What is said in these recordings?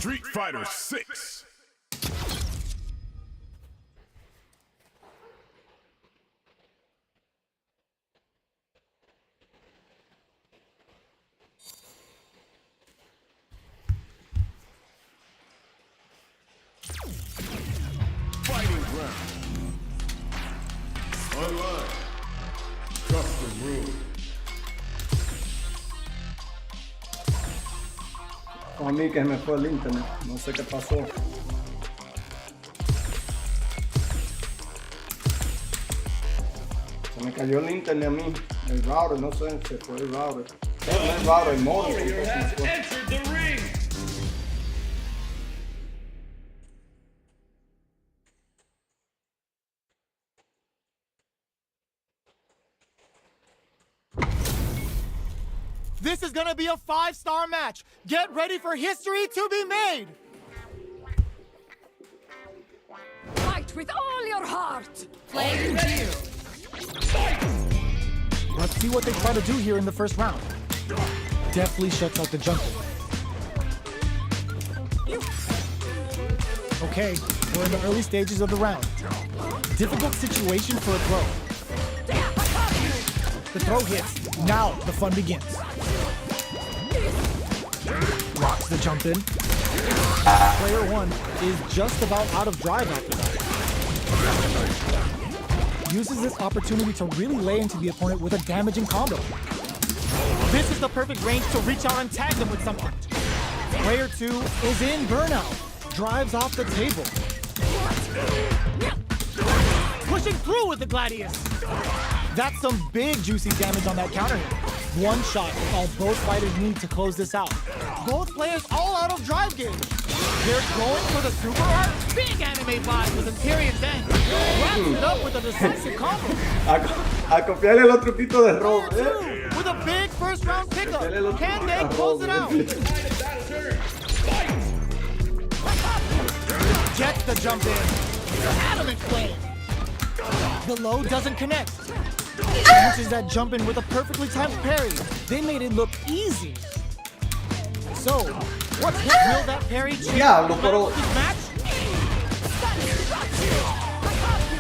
Street Fighter 6. Fighting ground. Online. Custom rule. A mí que me fue el internet, no sé qué pasó. Se me cayó el internet a mí, el router, no sé, se fue el router. No el router, el modem. Entered the ring. This is gonna be a 5-star match. Get ready for history to be made. Fight with all your heart. Play two. Let's see what they try to do here in the first round. Deftly shuts out the jumper. Okay, we're in the early stages of the round. Difficult situation for a throw. The throw hits. Now the fun begins. Rocks the jump in. Player one is just about out of drive after that. Uses this opportunity to really lay into the opponent with a damaging combo. This is the perfect range to reach out and tag them with something. Player two is in burnout. Drives off the table. Pushing through with the Gladius. That's some big juicy damage on that counter hit. One shot is all both fighters need to close this out. Both players all out of drive gauge. They're going for the super art. Big anime vibe with Imperium's end. Wraps it up with a decisive combo. A copiarle los truquitos de Trovo, With a big first round pickup. Can they close it out? Gets the jump in. Adamant play. The low doesn't connect. Launches that jump in with a perfectly timed parry. They made it look easy. So, what will that parry change Diablo, pero... this match?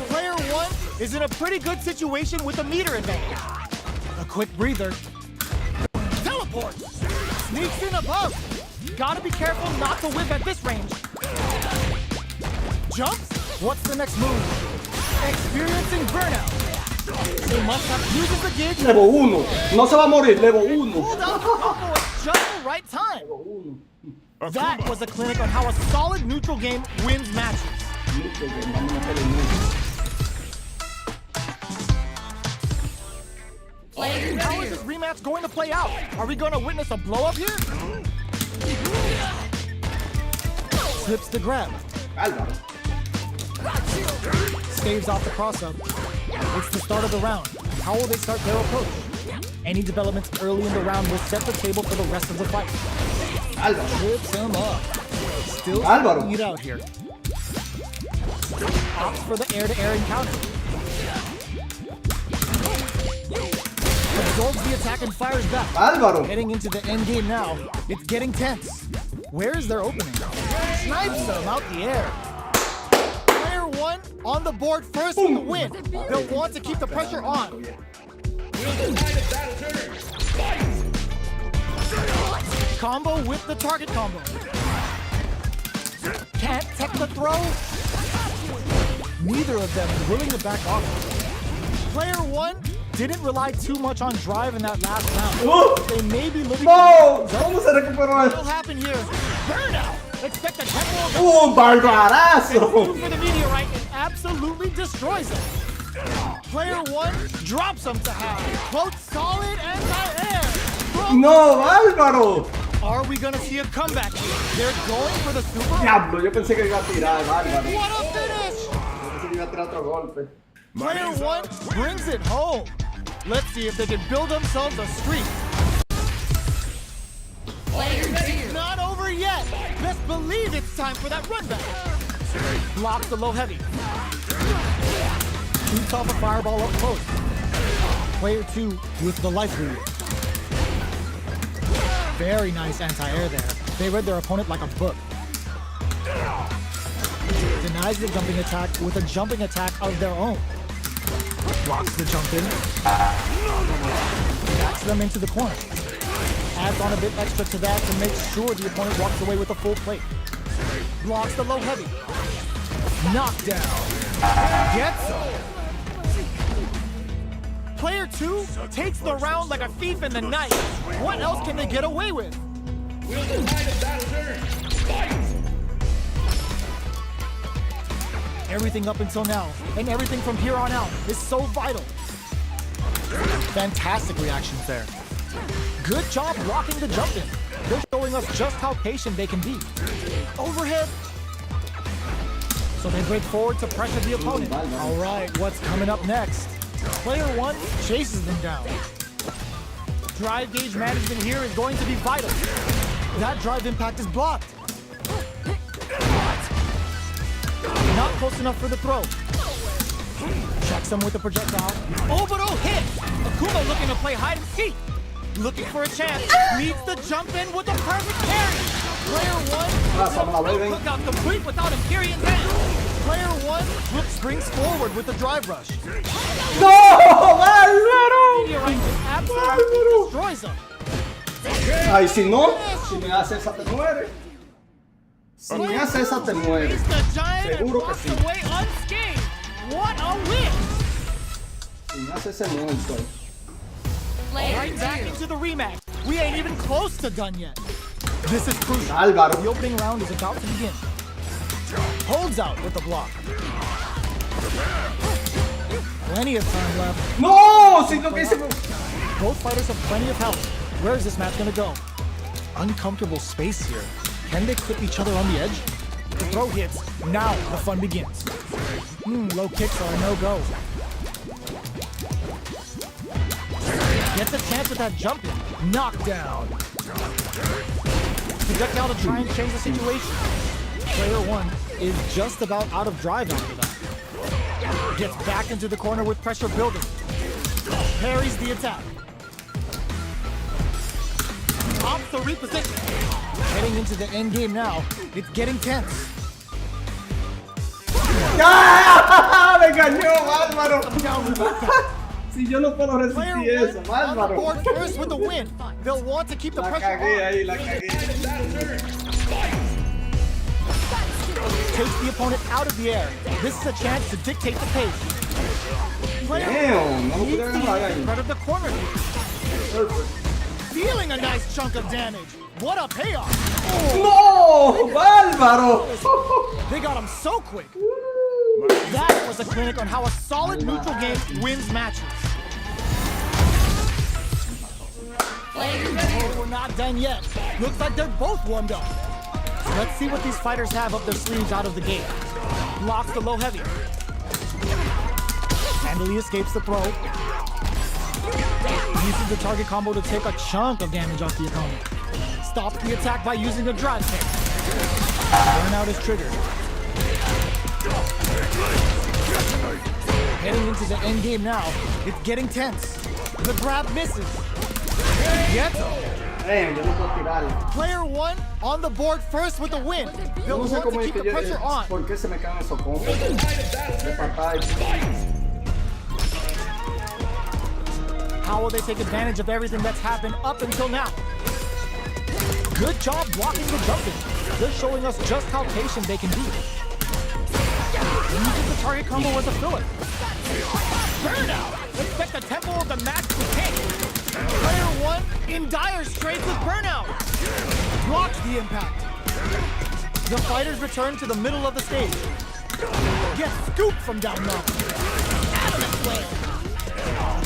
Player one is in a pretty good situation with a meter advantage. A quick breather. Teleport! Sneaks in above. Gotta be careful not to whip at this range. Jumps? What's the next move? Experiencing burnout. They must have uses the gauge. Level 1. No se va a morir, level 1. Pulled out the combo at just the right time. That was a clinic on how a solid neutral game wins matches. How is this rematch going to play out? Are we going to witness a blow up here? Slips the grab. Staves off the cross-up. It's the start of the round. How will they start their approach? Any developments early in the round will set the table for the rest of the fight. Trips him up. Still lead out here. Opts for the air-to-air encounter. Absorbs the attack and fires back. Heading into the end game now. It's getting tense. Where is their opening? Snipes them out the air. Player one on the board first with the win. They'll want to keep the pressure on. Combo with the target combo. Can't tech the throw. Neither of them willing to back off. Player one didn't rely too much on drive in that last round. They may be looking No! ¿Cómo se recuperó What'll eso? happen here? Burnout! Expect a tempo Barbarazo! for the meteorite and absolutely destroys it. Player one drops them to half. Both solid anti-air. No, Álvaro! Are we gonna see a comeback here? They're going for the super. Diablo, yo pensé que iba a tirar, Álvaro. What a finish! Yo pensé que iba a tirar otro golpe. Player one brings it home. Let's see if they can build themselves a streak. It's not over yet. Best believe it's time for that run back. Blocks the low heavy. Shoots off a fireball up close. Player two with the life lead. Very nice anti-air there. They read their opponent like a book. Denies the jumping attack with a jumping attack of their own. Blocks the jump in. Backs them into the corner. Adds on a bit extra to that to make sure the opponent walks away with a full plate. Blocks the low heavy. Knockdown. Gets him. Player 2 takes the round like a thief in the night. What else can they get away with? Will the tide of battle turn? Fight! Everything up until now, and everything from here on out, is so vital. Fantastic reactions there. Good job blocking the jump in. They're showing us just how patient they can be. Overhead. So they break forward to pressure the opponent. All right, what's coming up next? Player 1 chases them down. Drive gauge management here is going to be vital. That drive impact is blocked. Not close enough for the throw. Checks him with the projectile. Orbital hit! Akuma looking to play hide and seek. Looking for a chance. Needs the jump in with the perfect parry. Player 1 look out complete without Imperial down. Player 1 springs forward with the drive rush. ¡No! ¡Bárbaro! Meteorite absolutely destroys him. Ay, si no, si me hace esa te muere. Si me hace esa te muere. Face the giant and Seguro que walks sí. away unscathed. What a win! Si me hace ese muerto. Right back into the rematch. We ain't even close to done yet. This is crucial. Álvaro. The opening round is about to begin. Holds out with the block. Plenty of time left. ¡No! Si lo que hice. Both fighters have plenty of health. Where is this match gonna go? Uncomfortable space here. Can they clip each other on the edge? The throw hits. Now the fun begins. Low kicks are a no-go. Gets a chance with that jump in. Knockdown. Projectile to try and change the situation. Player 1 is just about out of drive after that. Gets back into the corner with pressure building. Parries the attack. Opts the reposition. Heading into the end game now. It's getting tense. ¡Ah! ¡Me engañó, Álvaro! Down with the Si yo no puedo Player resistir eso, 1 on the Álvaro. board first with the win. They'll want to keep the La pressure cagué on. ahí, la cagué. Battle turn. Fight! Takes the opponent out of the air. This is a chance to dictate the pace. Player Damn, no lo needs pude the dejar ahí. spread of the corner. Perfect. Dealing a nice chunk of damage. What a payoff. ¡No! ¡Álvaro! They got him so quick. That was a clinic on how a solid neutral game wins matches. Oh, we're not done yet. Looks like they're both warmed up. Let's see what these fighters have up their sleeves out of the gate. Blocks the low heavy. Handily escapes the throw. Uses the target combo to take a chunk of damage off the opponent. Stops the attack by using a drive kick. Burnout is triggered. Heading into the end game now. It's getting tense. The grab misses. Gets him. Damn, yo no puedo tirarle. Player 1 on the board first with the win. They'll No sé want to cómo es keep que the yo. pressure on. ¿Por qué se me caen esos combos? Will the tide of battle De turn? patada. How will they take advantage of everything that's happened up until now? Good job blocking the jumping. They're showing us just how patient they can be. Uses the target combo as a filler. Burnout! Expect the tempo of the match to take. Player 1 in dire straits with burnout. Blocks the impact. The fighters return to the middle of the stage. Gets scooped from down low. Adamant flare.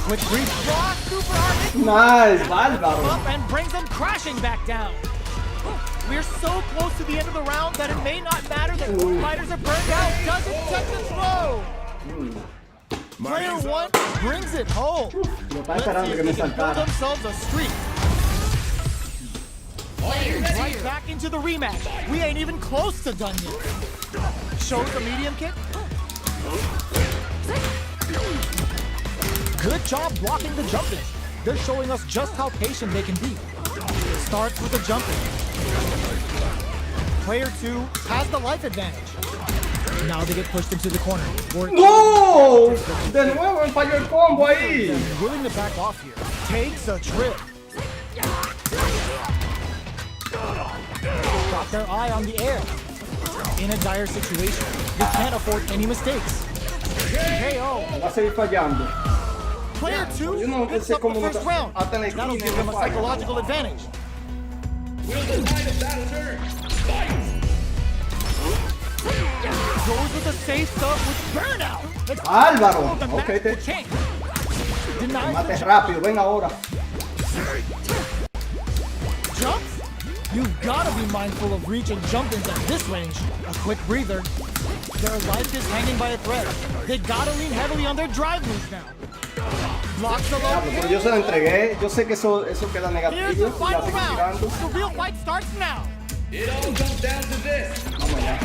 Quick reach block, super hard hit. Nice, Álvaro. Up and brings them crashing back down. We're so close to the end of the round that it may not matter that both fighters are burned out. Doesn't touch the throw. Player 1 brings it home. Lo estaba Let's see esperando if que they me can build saltara. themselves a streak. Right back into the rematch. We ain't even close to done yet. Shows the medium kick. Good job blocking the jumping. They're showing us just how patient they can be. Starts with the jumping. Player 2 has the life advantage. Now they get pushed into the corner. ¡No! De nuevo me falló el combo ahí. Willing to back off here. Takes a trip. Got their eye on the air. In a dire situation. They can't afford any mistakes. KO. Va a seguir fallando. Player 2 Yo no picks sé up the cómo first round. hasta en la That'll esquina give them a no falla. psychological advantage. Will the tide of battle turn? Fight! Goes with the safe stuff with burnout. Álvaro. The Ok, match te will change. Denies mate the jump. rápido. Ven ahora. Jumps? You've got to be mindful of reach and jump ins at this range. A quick breather. Their life is hanging by a thread. They gotta lean heavily on their drive moves now. Blocks the low. Pero yo se lo entregué. Yo sé que eso queda Here's the negativo. Y la final sigo round. tirando. The real fight starts now. It all comes down to this. Vamos allá.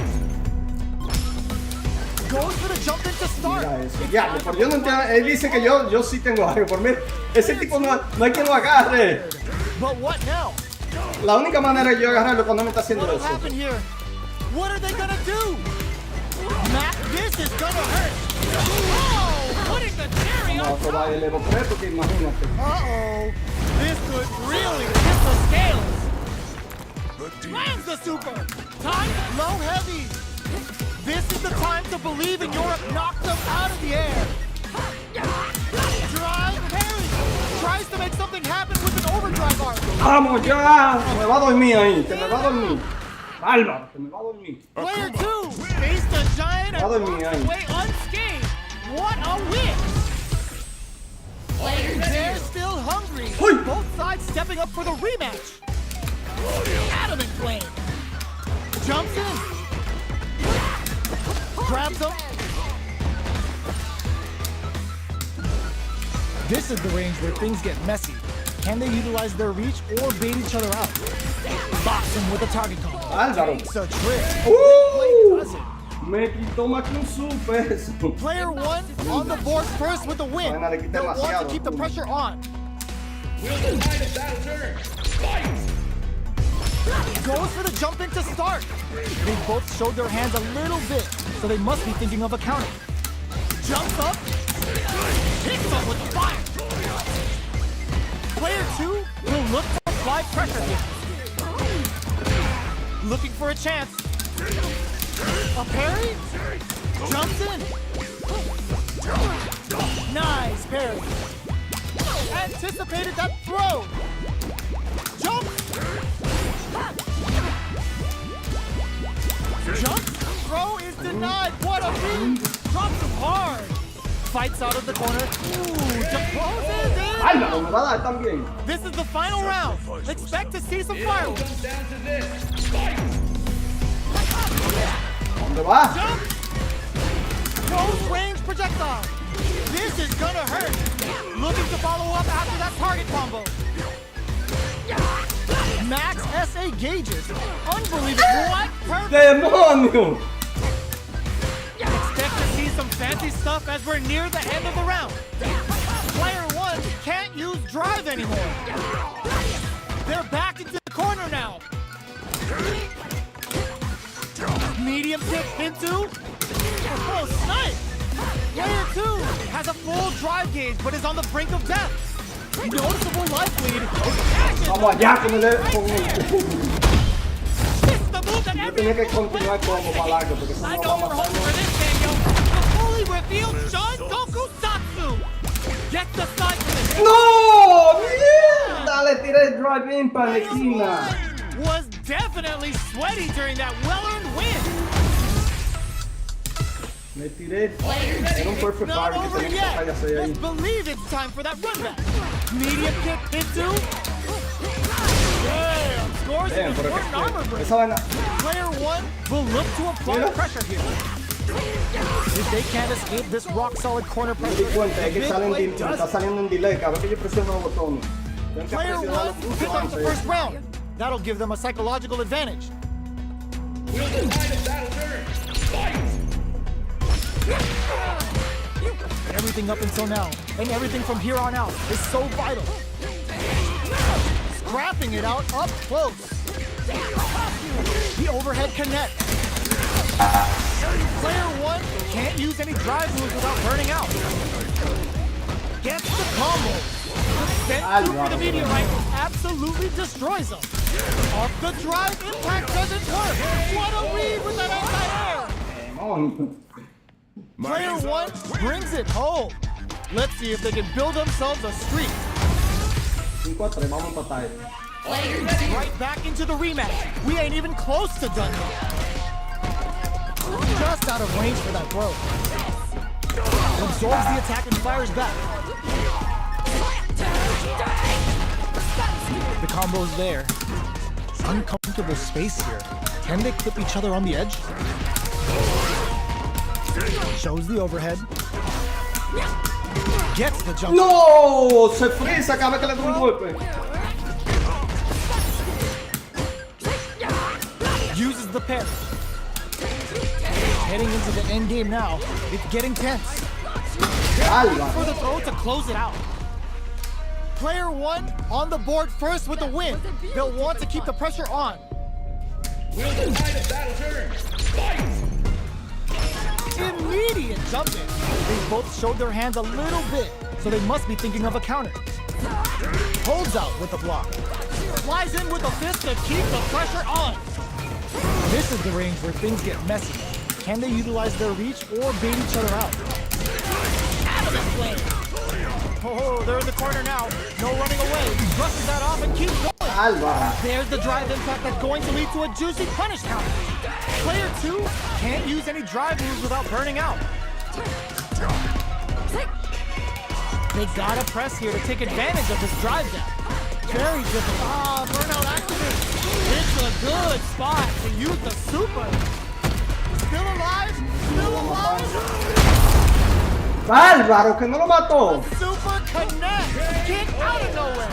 Goes for the jump in to start. Mira eso. Ya, pero yo no entiendo. Él dice que yo sí tengo algo. Por mí, ese tipo no hay quien lo agarre. But what now? La única manera de yo agarrarlo es cuando me está haciendo What'll eso. happen here? What are they gonna do? Matt, this is gonna hurt. Oh, putting the cherry Vamos on a probar top. el Evo 3 porque imagínate. Uh-oh. This could really tip the scales. Lands the super. Time low heavy. This is the time to believe in Europe. Knock them out of the air. Drive parry. Tries to make something happen with an overdrive arm. ¡Vamos ya! Me va a dormir ahí. Que me va a dormir. Álvaro, que me va a dormir. Player 2 faced the giant and Madre walked mía. away unscathed. What a win! They're still hungry. Oi. Both sides stepping up for the rematch. Adamant flame. Jumps in. Grabs him. This is the range where things get messy. Can they utilize their reach or bait each other out? Box him with a target combo. Álvaro. Takes a trip. ¡Uh! Does it. Me quitó más que un super. Player 1 on the board first with the win. Bueno, le quité They'll want to demasiado. keep the pressure on. Will the tide of battle turn? Fight! Goes for the jump in to start. They both showed their hands a little bit, so they must be thinking of a counter. Jumps up. Hits him with the fire. Player 2 will look to apply pressure here. Looking for a chance. A parry? Jumps in. Nice parry. Anticipated that throw. Jump. Jump. Throw is denied. What a beat. Drops him hard. Fights out of the corner. Ooh, closes in. Álvaro, me va a dar también. This is the final round. Expect to see some It all fireworks. comes down to this. Fight! ¿Dónde va? Jump! Close range projectile. This is gonna hurt. Looking to follow up after that target combo. Max SA gauges. Unbelievable. What? Perfect. ¡Demonio! Expect to see some fancy stuff as we're near the end of the round. Player 1 can't use drive anymore. They're back into the corner now. Medium kick into. Oh, snipe! Player 2 has a full drive gauge but is on the brink of death. Noticeable life lead. Vamos allá con el... It's the move that Yo tenía que everyone continuar como para largo porque si I no know vamos we're a hoping for this video. The fully revealed Shun Goku Satsu. Get the side for this. ¡No! ¡Mierda! Le tiré el drive-in para la esquina. Was definitely sweaty during that well-earned win. Me tiré. Era un perfect Not party que over tenía que yet. fallarse ahí. Let's believe it's time for that run back. Medium kick into. Damn, scores in Damn, the pero important armor break. esa vaina... Player 1 will look to apply Mira. pressure here. If they can't escape this rock-solid corner Me di pressure, cuenta, es the que big sale en play me está does it. saliendo en delay. Cada vez que yo presiono los botones. Tengo que Player 1 presionarlo picked mucho up the antes. first round. That'll give them a psychological advantage. Will the tide of battle turn? Fight! Everything up until now, and everything from here on out, is so vital. Scrapping it out up close. The overhead overhead connect. Player 1 can't use any drive moves without burning out. Gets the combo. Sent through for the meteorite absolutely destroys him. Off the drive, impact doesn't work. What a read with that anti-air. Player 1 brings it home. Let's see if they can build themselves a streak. 5-3, vamos a empatar esto. Right back into the rematch. We ain't even close to done yet. Just out of range for that throw. Absorbs the attack and fires back. The combo's there. Uncomfortable space here. Can they clip each other on the edge? Shows the overhead. Gets the jump. No, se frisa cada vez que le doy un golpe. Uses the parry. Heading into the end game now. It's getting tense. For the throw to close it out. Player 1 on the board first with the win. They'll want to keep the pressure on. Will the tide of battle turn? Fight! Immediate jump in. They both showed their hands a little bit, so they must be thinking of a counter. Holds out with the block. Flies in with a fist to keep the pressure on. This is the range where things get messy. Can they utilize their reach or bait each other out? Out of the play. Oh, they're in the corner now. No running away. Brushes that off and keeps going. There's the drive impact that's going to lead to a juicy punish counter. Player 2 can't use any drive moves without burning out. They gotta press here to take advantage of this drive gap. Very difficult. Burnout activate. It's a good spot to use the super. Still alive? Still alive? ¡Bárbaro, que no lo mató! Super connect! Get out of nowhere!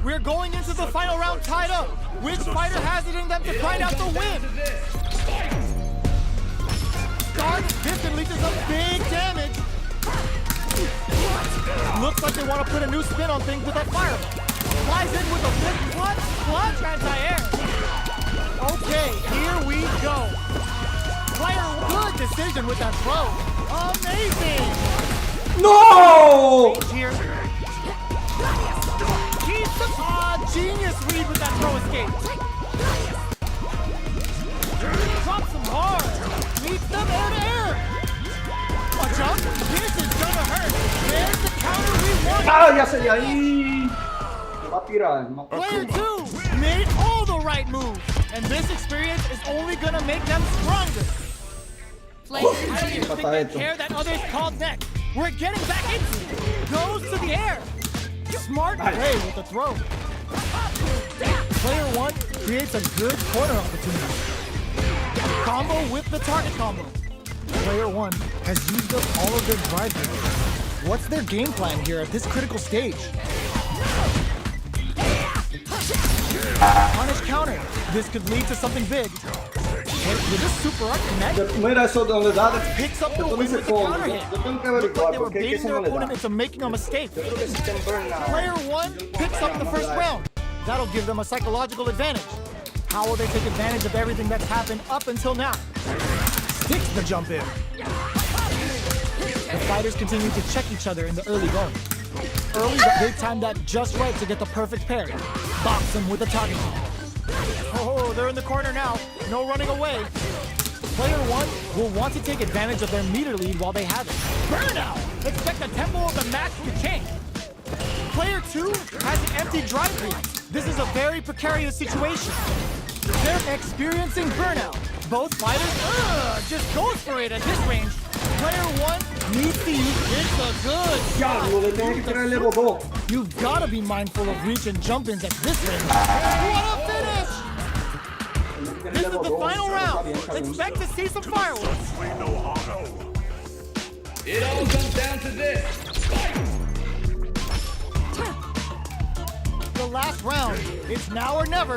We're going into the final round tied up. Which fighter has it in them to find out the win? Guard piston leaches some big damage. Looks like they want to put a new spin on things with that fireball. Flies in with a big clutch anti-air. Okay, here we go. Player, good decision with that throw. Amazing! No! Here. Keeps the genius read with that throw escape. Drops them hard. Meets them air to air. A jump. This is gonna hurt. There's the counter we want. ¡Ah, ya se de ahí! Me va a tirar. Player 2 made all the right moves, and this experience is only gonna make them stronger. Players think they care that others called next. We're getting back into it. Goes to the air. Smart play with the throw. Player 1 creates a good corner opportunity. Combo with the target combo. Player 1 has used up all of their drive moves. What's their game plan here at this critical stage? Punish counter. This could lead to something big. With this super up connect, Mira eso donde da de... picks up the Esto no win se with the come. counter hit. Yo tengo que Looks like averiguar they were por qué es que baiting eso their no le opponent da. into making a mistake. Yo creo que si ten burnout. Player 1 picks up the first round. That'll give them a psychological advantage. How will they take advantage of everything that's happened up until now? Sticks the jump in. The fighters continue to check each other in the early going. Early, they timed that just right to get the perfect parry. Box them with a target. Oh, they're in the corner now. No running away. Player 1 will want to take advantage of their meter lead while they have it. Burnout! Expect the tempo of the match to change. Player 2 has an empty drive lead. This is a very precarious situation. They're experiencing burnout. Both fighters just goes for it at this range. Player 1 needs to use it's a good shot. Diablo, le tengo que tirar el level 2. You've got to be mindful of reach and jump-ins at this range. What a finish! This is the final round. Expect to see some fireworks. It all comes down to this. The last round. It's now or never.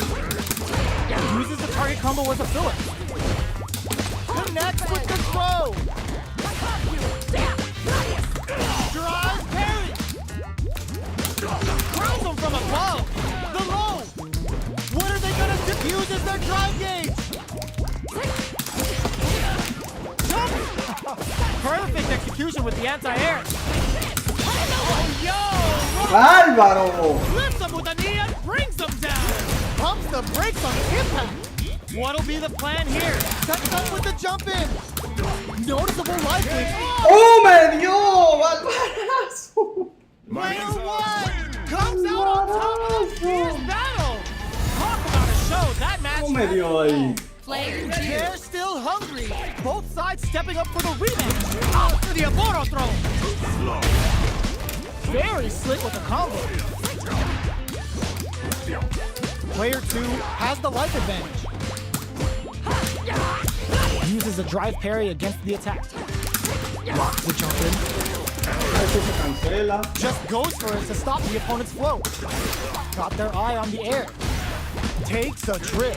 Uses the target combo as a filler. Connects with the throw. Drive parry. Throws him from above. The low. What are they gonna do? Uses their drive gauge. execution with the anti-air. Oh, yo! ¡Bárbaro! Lifts him with a knee and brings him down. Pumps the brakes on impact. What'll be the plan here? Sets up with the jump in. Noticeable life gain. ¡Oh, me dio! ¡Barbarazo! Player one comes out on top of the fierce battle. Talk about a show. That match. ¡Oh, me dio ahí! Player two. They're still hungry. Both sides stepping up for the rematch. Out for the Aboro throw. Very slick with the combo. Player two has the life advantage. Uses a drive parry against the attack. Blocks the jump in. Eso se cancela. Just goes for it to stop the opponent's flow. Got their eye on the air. Takes a trip.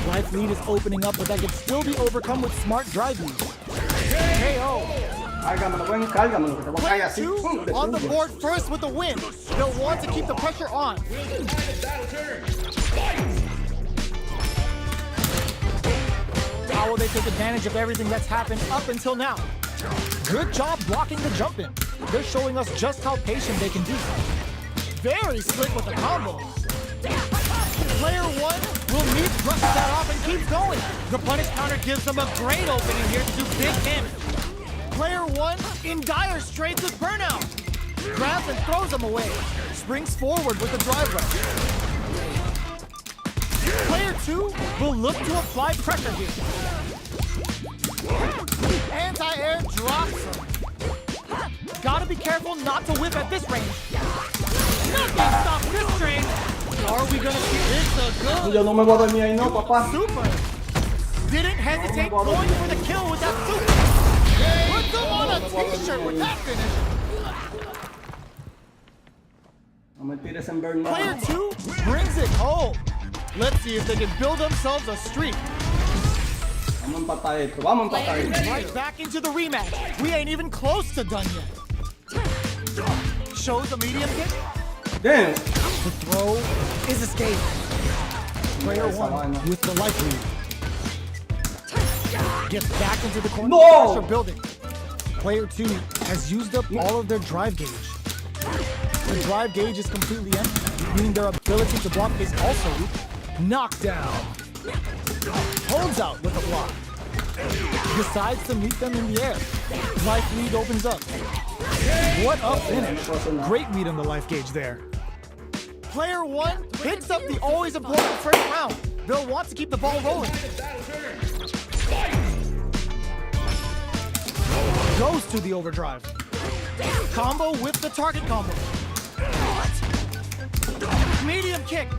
Life lead is opening up, but that can still be overcome with smart drive use. KO. Cárgamelo, buen, cárgamelo, que te voy a caer Player así. two ¡Pum! De on the tuyo. board first with the win. They'll want to keep the pressure on. How will they take advantage of everything that's happened up until now? Good job blocking the jump in. They're showing us just how patient they can be. Very slick with the combo. Player one will need to brush that off and keep going. The punish counter gives them a great opening here to do big damage. Player one in dire straits with burnout. Grabs and throws him away. Springs forward with the drive rush. Player two will look to apply pressure here. Anti-air drops him. Gotta be careful not to whip at this range. Nothing stops this train. Are we gonna see this a good? Yo no me voy a dormir ahí, no, papá. Super. Didn't hesitate going for the kill with that super. Put them on a t-shirt with that finish. No me tires en burnout. Player two brings it home. Let's see if they can build themselves a streak. Vamos a empatar esto, vamos a empatar esto. Right back into the rematch. We ain't even close to done yet. Shows a medium kick. Damn. The throw is escaped. Player one with the life lead. Gets back into the corner. No! Pressure building. Player two has used up all of their drive gauge. The drive gauge is completely empty, meaning their ability to block is also weak. Knockdown. Holds out with a block. Decides to meet them in the air. Life lead opens up. What a finish. Great read on the life gauge there. Player one hits up the always important first round. They'll want to keep the ball rolling. Goes to the overdrive. Combo with the target combo. Medium kick.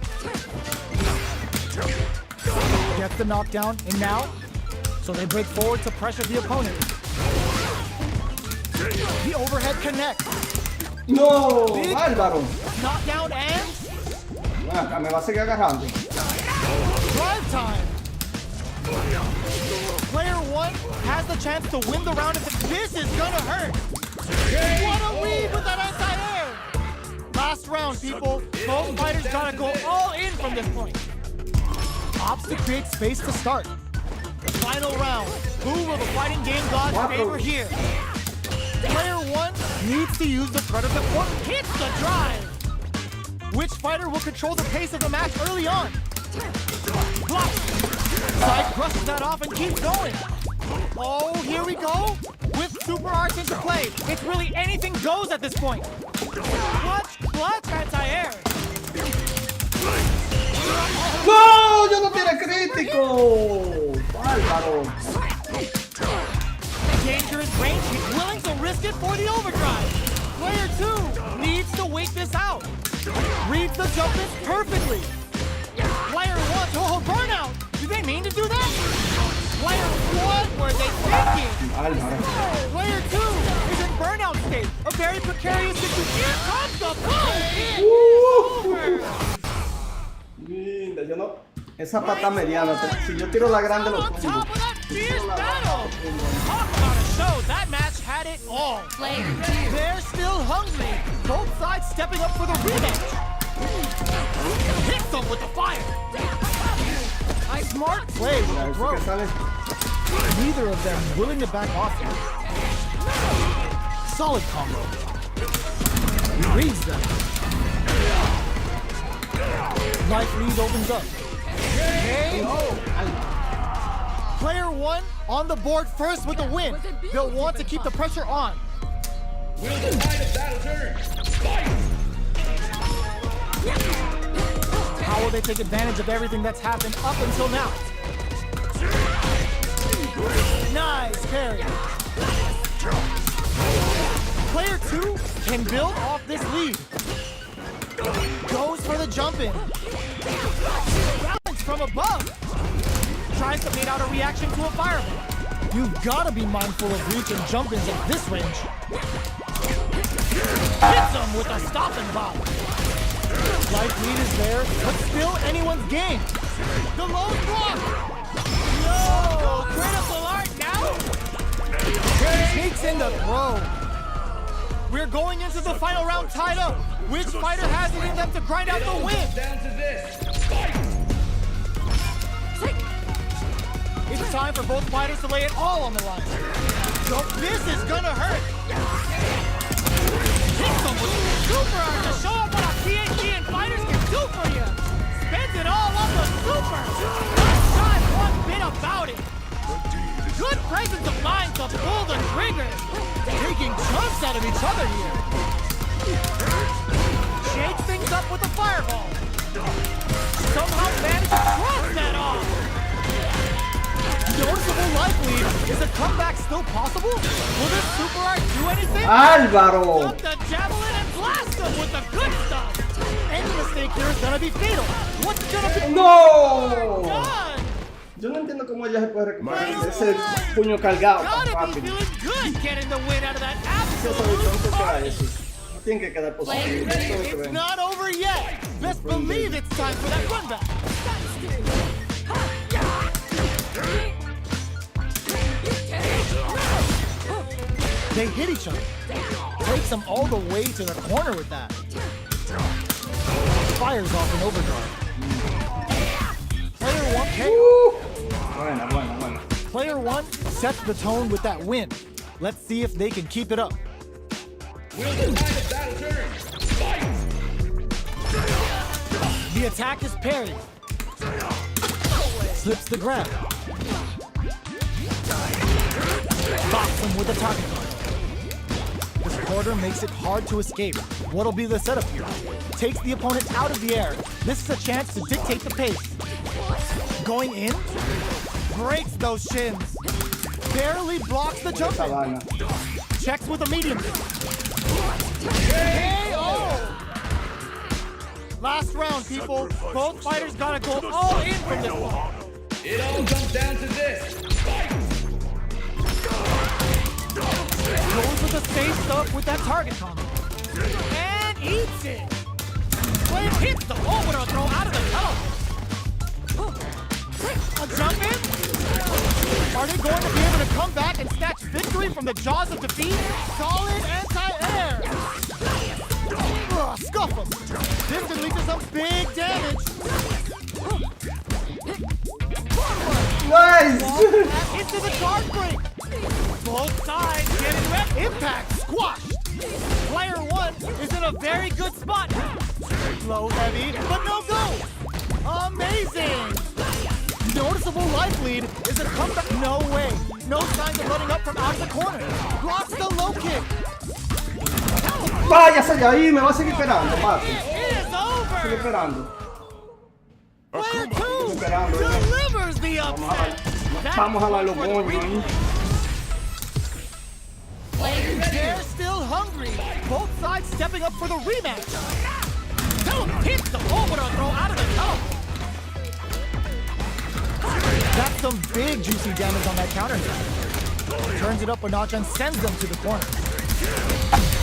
Gets the knockdown, and now, so they break forward to pressure the opponent. The overhead connect. No, bárbaro. Knockdown and Bueno, acá me va a seguir agarrando. drive time. Player one has the chance to win the round if this is gonna hurt. What a lead with that anti-air. Last round, people. Both fighters gotta go all in from this point. Opts to create space to start. The final round. Who will the fighting game gods favor here? Player one needs to use the threat of the court. Hits the drive. Which fighter will control the pace of the match early on? Block. Side brushes that off and keeps going. Oh, here we go. With super arts into play, it's really anything goes at this point. Clutch, anti-air. ¡No! ¡Yo no tiene crítico! ¡Bárbaro! Dangerous range, he's willing to risk it for the overdrive. Player two needs to wait this out. Reads the jump in perfectly. Player one, oh, burnout. Did they mean to do that? Player one, were they thinking? Bárbaro. Player two is in burnout state. A very precarious situation. Here comes the blow. It is over. Linda, yo no. Esa pata mediana, si yo tiro la grande lo On tumbo. top of that fierce battle. Talk about a show. That match had it all. Player two. They're still hungry. Both sides stepping up for the rematch. Hits them with the fire. Smart play with the Eso throw. que sale. Neither of them willing to back off here. Solid combo. He reads them. Life lead opens up. Okay. Player 1 on the board first with the win. They'll want to keep the pressure on. Will the tide of battle turn? Fight! How will they take advantage of everything that's happened up until now? Nice parry. Player 2 can build off this lead. Goes for the jump in. Balance from above. Tries to bait out a reaction to a fireball. You've got to be mindful of reach and jump ins at this range. Hits him with a stop and bop. Life lead is there, but still anyone's game. The low block. No! Critical art now? Takes in the throw. We're going into the final round tied up. Which fighter has it in them to grind out the win? Down to this. Fight! It's time for both fighters to lay it all on the line. So this is gonna hurt. Hits them with super art to show up what a PhD and fighters can do for you. Spends it all on the super. Not shy one bit about it. Good presence of mind to pull the trigger. Taking chunks out of each other here. Shakes things up with a fireball. Somehow managed to cross that off. Noticeable life lead. Is a comeback still possible? Will this super art do anything? Álvaro. Drop the javelin and blast them with the good stuff. Any mistake here is gonna be fatal. What's gonna be No. done? Yo no entiendo cómo ella se puede recuperar de ese puño cargado tan Gotta be rápido. feeling good getting the win out of that Eso absolute de tanto que era carnage. eso. No tiene que quedar positivo. Eso es lo que It's ven. not over yet. Best believe it's time for that run back. They hit each other. Takes them all the way to the corner with that. Fires off an overdrive. Player 1, Buena, buena, buena. Player 1 sets the tone with that win. Let's see if they can keep it up. Will the tide of battle turn? Fight! The attack is parried. Slips the grab. Box him with a target card. This quarter makes it hard to escape. What'll be the setup here? Takes the opponent out of the air. This is a chance to dictate the pace. Going in, breaks those shins. Barely blocks the jump Esa in. vaina. Checks with a medium. KO! Last round, people. Both fighters gotta go all in from this one. It all comes down to this. Fight! Goes with the safe stuff with that target combo. And eats it. Player hits the overall throw out of the tunnel. A jump in? Are they going to be able to come back and snatch victory from the jaws of defeat? Solid anti-air. Scuff him. This could lead to some big damage. Nice. Back into the guard break. Both sides getting wrecked. Impact squashed. Player 1 is in a very good spot now. Low heavy, but no go. Amazing. Noticeable life lead. Is it a comeback? No way. No signs of letting up from out of the corner. Blocks the low kick. Váyase de ahí, me va a seguir esperando, Mate. It is Sigue over. esperando. Player 2 Esperando, delivers the upset. Vamos a dar los moños ahí. They're still hungry. Both sides stepping up for the rematch. Tell him hits the overall throw out of the tunnel. That's some big juicy damage on that counter hit. Turns it up a notch and sends them to the corner.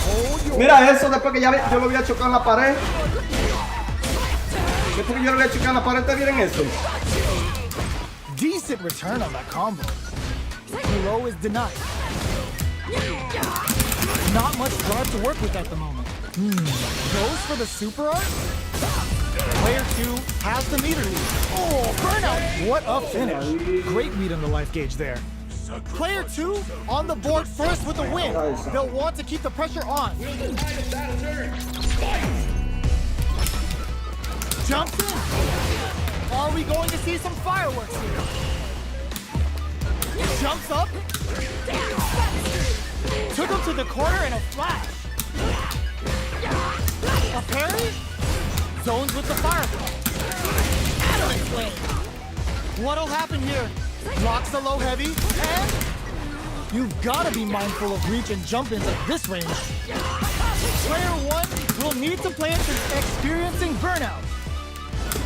Hold your Mira eso, después que ya yo lo voy a chocar en la pared. Después que yo lo voy a chocar en la pared, ¿ustedes vieron eso? decent return on that combo. Low is denied. Not much guard to work with at the moment. Goes for the super art? Player 2 has the meter lead. Oh, burnout! What a finish. Great read on the life gauge there. Player 2 on the board first with the win. They'll want to keep the pressure on. Jumps in. Are we going to see some fireworks here? Jumps up. Took him to the corner in a flash. A parry. Zones with the fireball. Adamant flame. What'll happen here? Blocks the low heavy, and you've got to be mindful of reach and jump-ins at this range. Player 1 will need to play it since experiencing burnout.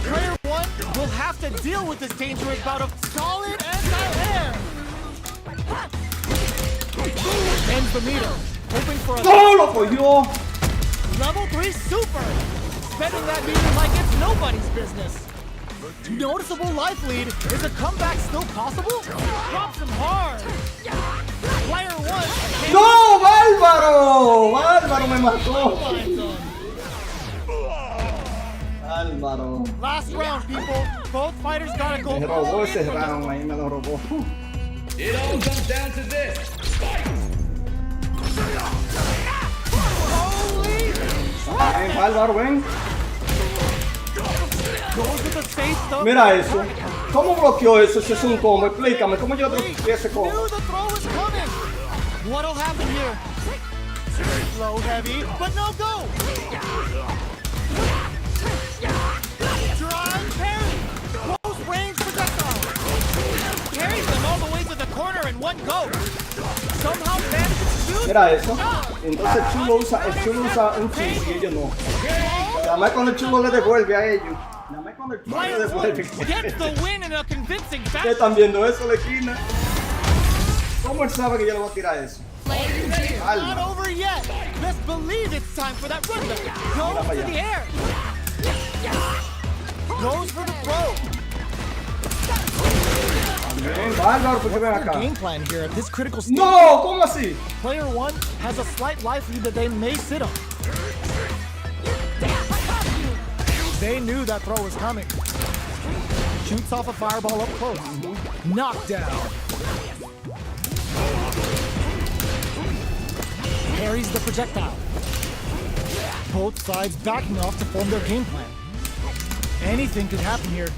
Player 1 will have to deal with this dangerous bout of solid anti-air. Ends the meter, hoping for a ¡No lo cogió! level 3 super. Spending that meter like it's nobody's business. Noticeable life lead. Is a comeback still possible? Drops him hard. Player 1. ¡No, Bárbaro! ¡Bárbaro me mató! Bárbaro. Last round, people. Both fighters gotta go. Me robó ese round, ahí me lo robó. It all comes down to this. Fight! Holy! Ven, Bárbaro, ven. Goes with the safe stuff. Mira eso. ¿Cómo bloqueó eso? Ese es un combo. Explícame, ¿cómo yo bloqueé ese combo? Knew the throw was coming. What'll happen here? Low heavy, but no go. Drive parry. Close range projectile. Carries them all the way to the corner in one go. Somehow manages to do. Mira eso. Entonces el chulo usa un chulo y ellos no. Nada más cuando el chulo le devuelve a ellos. Nada más cuando el chulo le Player 1 devuelve. gets the win in a convincing ¿Qué fashion. están viendo eso, la esquina? ¿Cómo él sabe que yo le voy a tirar eso? Not over yet. Best believe it's time for that run back. Goes to the air. Goes for the throw. Bien, Bárbaro, ¿por qué ven acá? Game plan here at this critical stage. ¡No! ¿Cómo así? Player 1 has a slight life lead that they may sit on. They knew that throw was coming. Shoots off a fireball up close. Knockdown. Parries the projectile. Both sides backing off to form their game plan. Anything could happen here.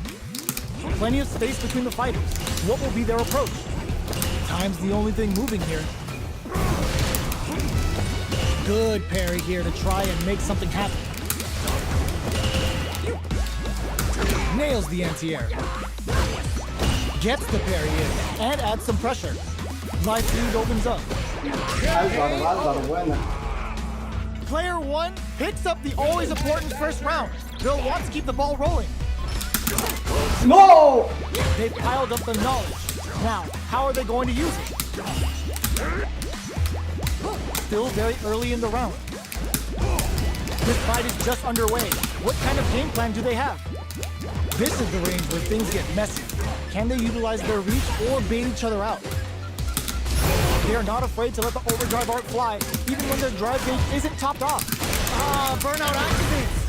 Plenty of space between the fighters. What will be their approach? Time's the only thing moving here. Good parry here to try and make something happen. Nails the anti-air. Gets the parry in and adds some pressure. Life lead opens up. Bárbaro, buena. Player 1 picks up the always important first round. They'll want to keep the ball rolling. ¡No! They've piled up the knowledge. Now, how are they going to use it? Still very early in the round. This fight is just underway. What kind of game plan do they have? This is the range where things get messy. Can they utilize their reach or bait each other out? They are not afraid to let the overdrive arc fly, even when their drive gauge isn't topped off. Burnout activates.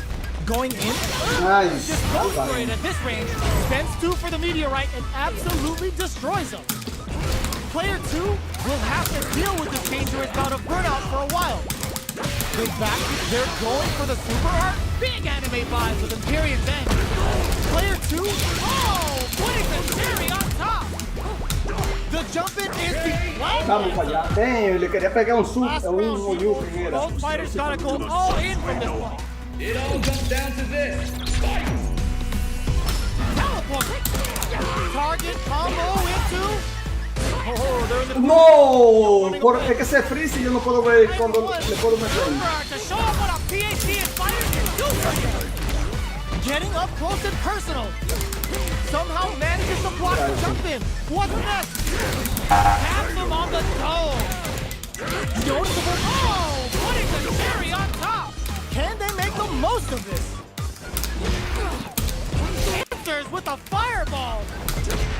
Going in. Nice. Just goes for it at this range. Spends 2 for the meteorite and absolutely destroys them. Player 2 will have to deal with this dangerous bout of burnout for a while. They're going for the super art. Big anime vibes with Imperium's end. Player 2, putting the cherry on top. The jump in is the Vamos para allá. Damn, le quería pegar un Oyuki, mira. both fighters gotta go all in from this point. It all comes down to this. Fight! Teleport. Target combo into. They're in the ¡No! Es que se freeze y yo no puedo ver cuando le puedo meter. to show off what a PhD in fighters can do for you. Getting up close and personal. Somehow manages to block the jump in. What's next? Taps him on the toe. Noticeable. Putting the cherry on top. Can they make the most of this? Answers with a fireball.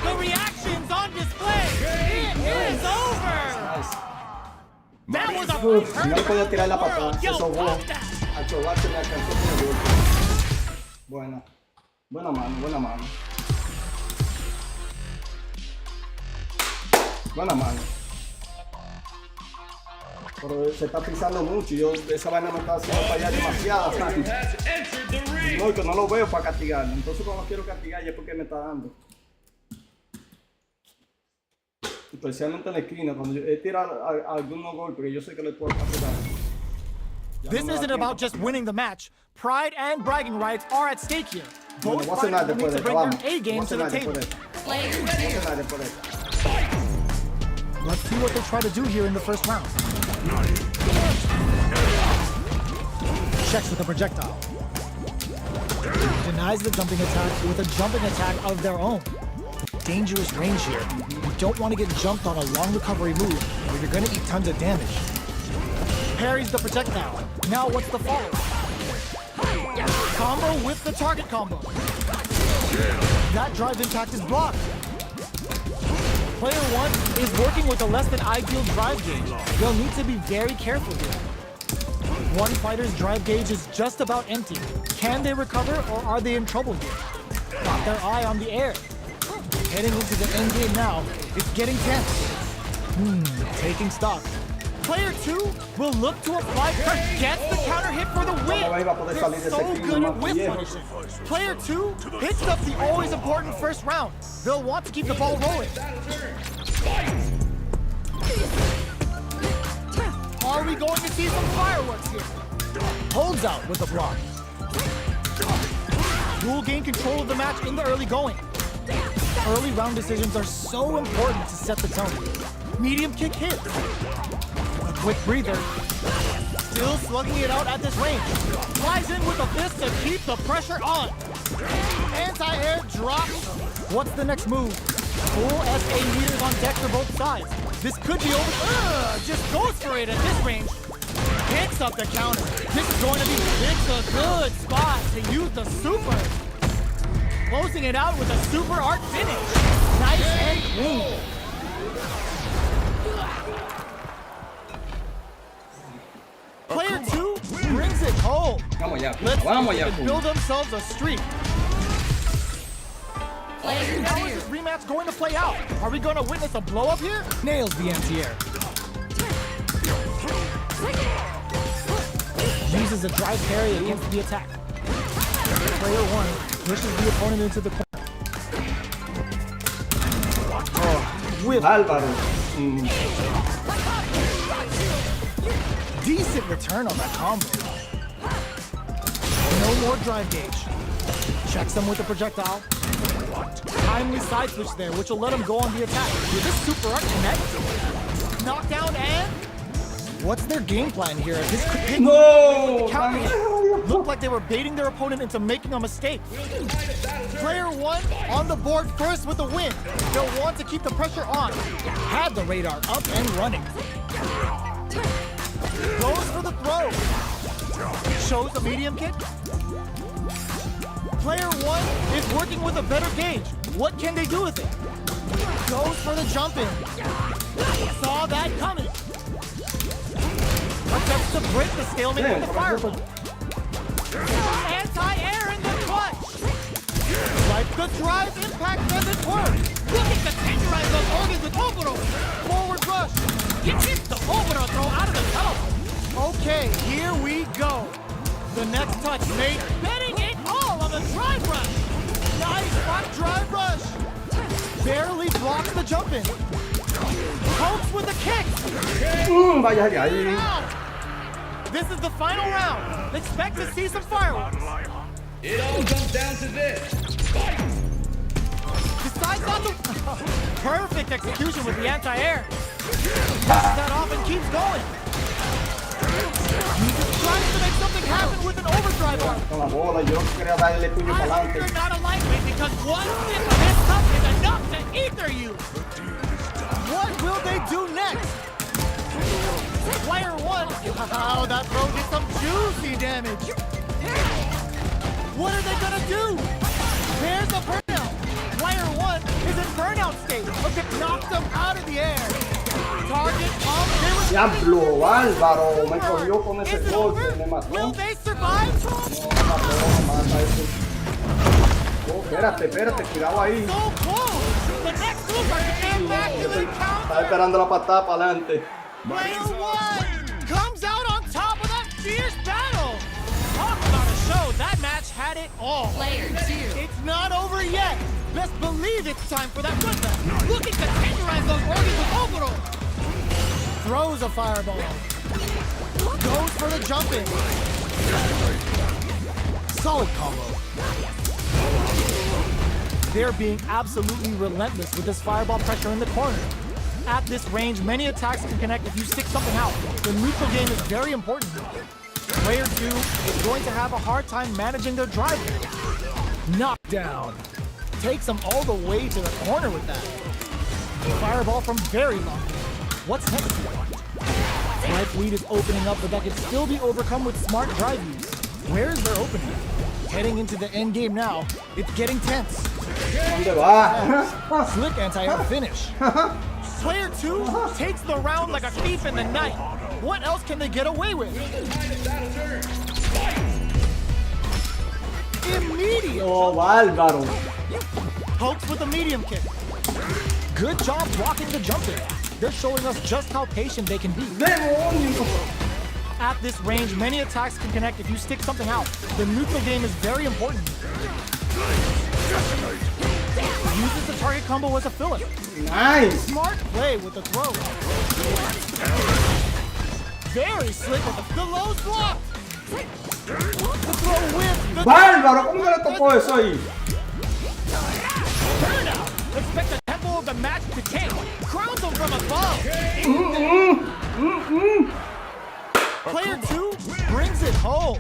The reaction's on display. It is over. That was a Uf, no le podía tirar la patada, se sobó. A Chobar se me alcanzó con el golpe. Buena. Buena mano, buena mano. Buena mano. Pero se está pisando mucho y yo esa vaina me está haciendo fallar demasiadas Warrior veces. has entered the ring. No, que no lo veo para castigarlo. Entonces cuando quiero castigar ya es porque me está dando. Especialmente en la esquina, cuando yo he tirado algunos golpes que yo sé que le puedo hacer daño. Ya This no me da isn't tiempo. about just winning the match. Pride and bragging rights are at stake here. Bueno, Both voy a cenar fighters will después need de to esto, bring vamos. their A Voy a game to the cenar table. después de esto. Player Voy a two. cenar después de esto. Let's see what they try to do here in the first round. Checks with a projectile. Denies the jumping attack with a jumping attack of their own. Dangerous range here. You don't want to get jumped on a long recovery move, or you're going to eat tons of damage. Parries the projectile. Now what's the follow? Combo with the target combo. That drive impact is blocked. Player one is working with a less than ideal drive gauge. They'll need to be very careful here. One fighter's drive gauge is just about empty. Can they recover or are they in trouble here? Got their eye on the air. Heading into the end game now. It's getting tense. Taking stock. Player two will look to apply pressure. Gets the counter hit for the win. They're so good at whip punishing. Player two hits up the always important first round. They'll want to keep the ball rolling. Are we going to see some fireworks here? Holds out with the block. Will gain control of the match in the early going. Early round decisions are so important to set the tone. Medium kick hits. A quick breather. Still slugging it out at this range. Flies in with a fist to keep the pressure on. Anti-air drops. What's the next move? Full SA meters on deck for both sides. This could be over. Just goes for it at this range. Picks up the counter. This is going to be a good spot to use the super. Closing it out with a super art finish. Nice and clean. Player two brings it home. Vamos allá, Let's see vamos if allá. they can build themselves a streak. Player How is two. this rematch going to play out? Are we going to witness a blow up here? Nails the anti-air. Uses a drive parry against the attack. Player one pushes the opponent into the corner. Whip. Álvaro. Decent return on that combo. No more drive gauge. Checks him with the projectile. Timely side switch there, which will let him go on the attack. Did this super art connect? Knockdown and... What's their game plan here? This could hit No! counter hit. Looked like they were baiting their opponent into making a mistake. Player one on the board first with the win. They'll want to keep the pressure on. Had the radar up and running. Goes for the throw. Shows a medium kick. Player one is working with a better gauge. What can they do with it? Goes for the jump in. Saw that coming. Attempts to break the stalemate with the fireball. Anti-air in the clutch. Like the drive impact doesn't work. Looking to tenderize those organs with Oboro. Forward rush. Gets the Oboro throw out of the tunnel. Okay, here we go. The next touch made, betting it all on the drive rush. Nice back drive rush. Barely blocks the jump in. Pokes with a kick. Vaya ahí. This is the final round. Expect to see some fireworks. It all comes down to this. Decides not to... Perfect execution with the anti-air. Pushes that off and keeps going. Tries to make something happen with an overdrive arm. Con la bola, yo quería darle puño para I hope you're adelante. not a lightweight because one sip of this cup is enough to ether you. What will they do next? Player one. Oh, that throw did some juicy damage. What are they gonna do? There's a burnout. Player one is in burnout state. Okay, knocked them out of the air. Target off. Diablo, Álvaro, me cogió con ese Is it golpe, over? me mató. Will they survive? No, mata eso. Oh, espérate, cuidado ahí. So close. The next looks like an immaculate Está counter. esperando la patada para adelante. Player one comes out on top of that fierce battle. Talk about a show. That match had it all. Player two. It's not over yet. Best believe it's time for that bloodbath. Looking to tenderize those organs with Oboro. Throws a fireball. Goes for the jump in. Solid combo. They're being absolutely relentless with this fireball pressure in the corner. At this range, many attacks can connect if you stick something out. The neutral game is very important here. Player 2 is going to have a hard time managing their drive. Knockdown. Takes them all the way to the corner with that. Fireball from very long. What's next? Life lead is opening up, but that can still be overcome with smart drive use. Where's their opening? Heading into the end game now. It's getting tense. ¿Dónde va? Slick anti-air finish. Player 2 takes the round like a thief in the night. What else can they get away with? Immediate. Oh, bárbaro. Pokes with a medium kick. Good job blocking the jump in. They're showing us just how patient they can be. ¡Demonio! At this range, many attacks can connect if you stick something out. The neutral game is very important. Uses the target combo as a filler. Nice. Smart play with the throw. Very slick with the low's block. The throw with the ¡Bárbaro! ¿Cómo que le tocó eso ahí? turnout. Expect the tempo of the match to change. Crowns them from above. Player 2 brings it home.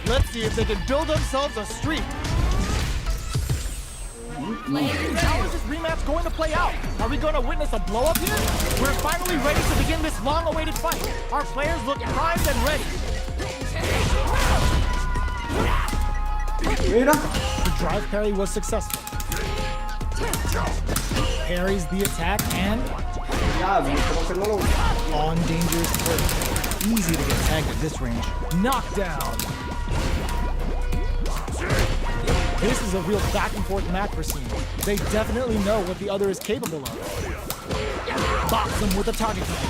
Let's see if they can build themselves a streak. How is this rematch going to play out? Are we going to witness a blow-up here? We're finally ready to begin this long-awaited fight. Our players look primed and ready. Mira. The drive parry was successful. Parries the attack and Ya, como que no lo... on dangerous turret. Easy to get tagged at this range. Knockdown. This is a real back and forth match for Sigueme. They definitely know what the other is capable of. Box him with a target combo.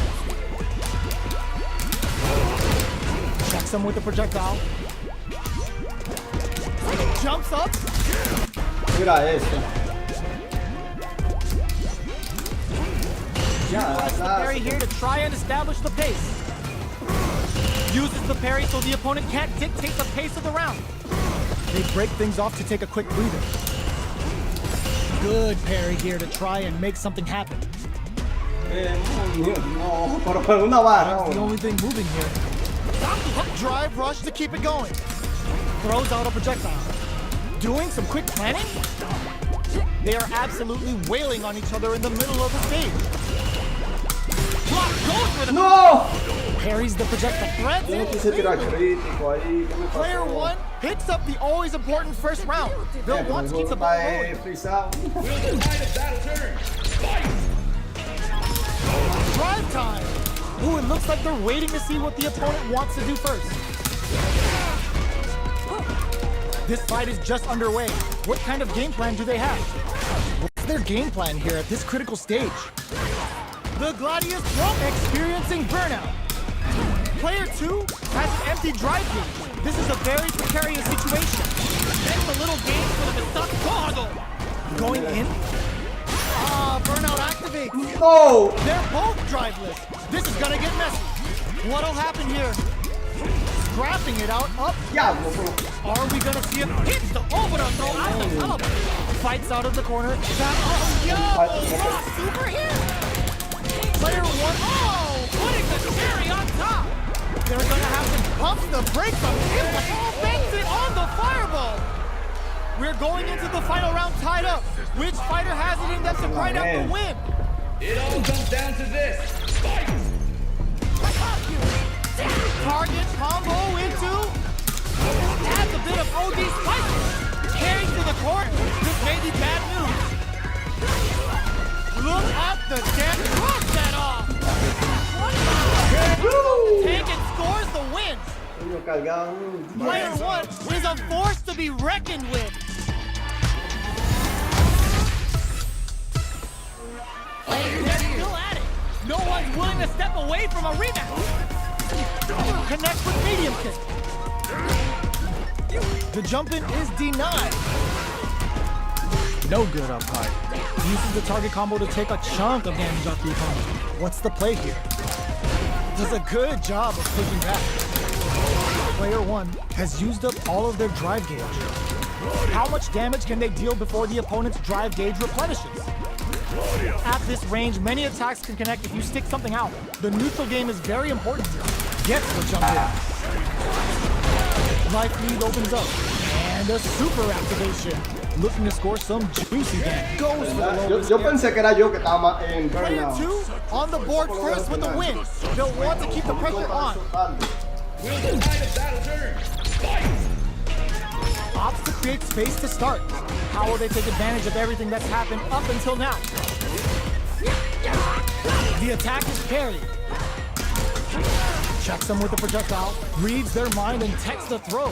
Checks him with the projectile. Jumps up. Mira esto. Ya, Uses the parry here to try and establish the pace. Uses the parry so the opponent can't dictate the pace of the round. They break things off to take a quick breather. Good parry here to try and make something happen. No, pero una barra. That's the only thing moving here. Drive rush to keep it going. Throws out a projectile. Doing some quick planning? They are absolutely wailing on each other in the middle of the stage. Block goes for the ¡No! parries the projectile. Threads Yo no in. quise tirar crítico ahí. ¿Qué me pasó? Player 1 picks up the always important first round. They'll want to keep the ball rolling. Frisado. Drive time. Ooh, it looks like they're waiting to see what the opponent wants to do first. This fight is just underway. What kind of game plan do they have? What's their game plan here at this critical stage? The Gladius Trovo experiencing burnout. Player 2 has an empty drive gauge. This is a very precarious situation. Then the little game for the Misaki going in. Burnout activates. ¡No! They're both driveless. This is gonna get messy. What'll happen here? Scrapping it out up. Diablo, bro. Are we gonna see it? Hits the over throw out the top. Fights out of the corner. Super hit. Player 1. Oh, putting the cherry on top. They're gonna have to pump the brakes on him. Oh, banks it on the fireball. We're going into the final round tied up. Which fighter has it in them to grind out the win? It all comes down to this. Fight! Target combo into. Adds a bit of OD spice. Carries to the court. This may be bad news. Look at the damn cross that off. Tank and scores the win. Player 1 is a force to be reckoned with. step away from a rematch. Connects with medium kick. The jump in is denied. No good up high. Uses the target combo to take a chunk of damage off the opponent. What's the play here? Does a good job of pushing back. Player 1 has used up all of their drive gauge. How much damage can they deal before the opponent's drive gauge replenishes? At this range, many attacks can connect if you stick something out. The neutral game is very important here. Gets the jump in. Life lead opens up. And a super activation. Looking to score some juicy damage. Goes for the lowest. Yo pensé que era yo que estaba en Player burnout. 2 on the board first with the win. They'll want to keep the pressure on. Will the tide of battle turn? Fight! Opts to create space to start. How will they take advantage of everything that's happened up until now? The attack is parried. Checks them with the projectile, reads their mind and techs the throw.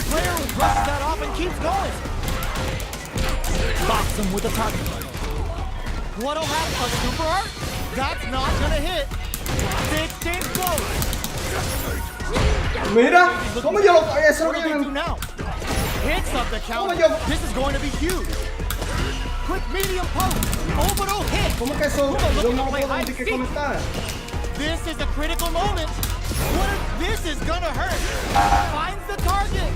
Player brushes that off and keeps going. Box him with a target. What'll happen? A super art? That's not gonna hit. 16 close. Mira, ¿cómo yo lo pagué? Eso What lo do que they do now? Hits up the counter. This is going to be huge. Quick medium post. Orbital hit. ¿Cómo que eso? Kumo Yo looking no to play puedo hide decir and que seek. comentar. This is a critical moment. What if this is gonna hurt? Finds the target.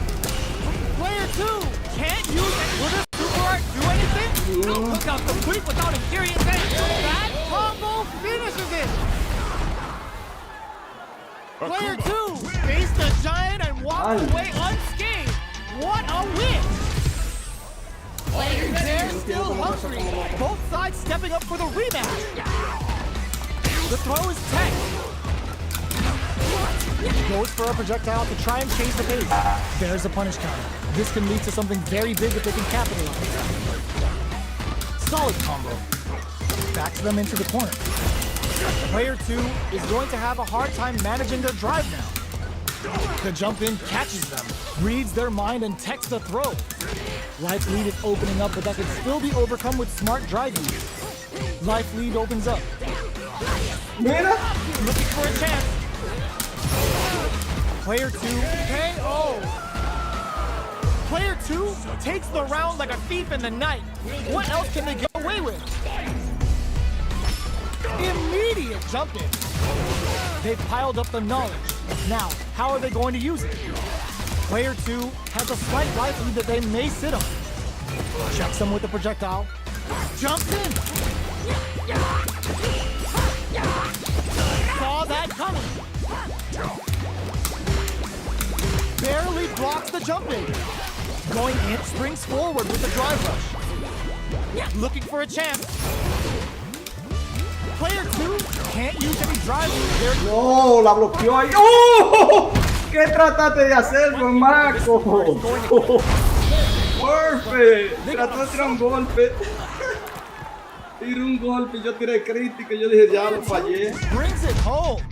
Player 2 can't use it. Will this super art do anything? Look out the quick without a serious hit. That combo finishes it. Player 2 faced the giant and walked away unscathed. What a win! They're still hungry. Both sides stepping up for the rematch. The throw is tech. Goes for a projectile to try and change the pace. There's a punish counter. This can lead to something very big if they can capitalize. Solid combo. Backs them into the corner. Player 2 is going to have a hard time managing their drive now. The jump in catches them, reads their mind and techs the throw. Life lead is opening up, but that can still be overcome with smart drive use. Life lead opens up. Mira. Looking for a chance. Player 2 KO. Player 2 takes the round like a thief in the night. What else can they get away with? Immediate jump in. They've piled up the knowledge. Now, how are they going to use it? Player 2 has a slight life lead that they may sit on. Checks them with the projectile. Jumps in. Saw that coming. Barely blocks the jump in. Going in, springs forward with the drive rush. Looking for a chance. Player 2 can't use any drive. No, la bloqueó ahí. ¡Oh! ¿Qué trataste de hacer, buen Marco? Perfect. Trató de tirar un golpe. Tiró un golpe, yo tiré crítico, yo dije ya lo fallé. Brings it home.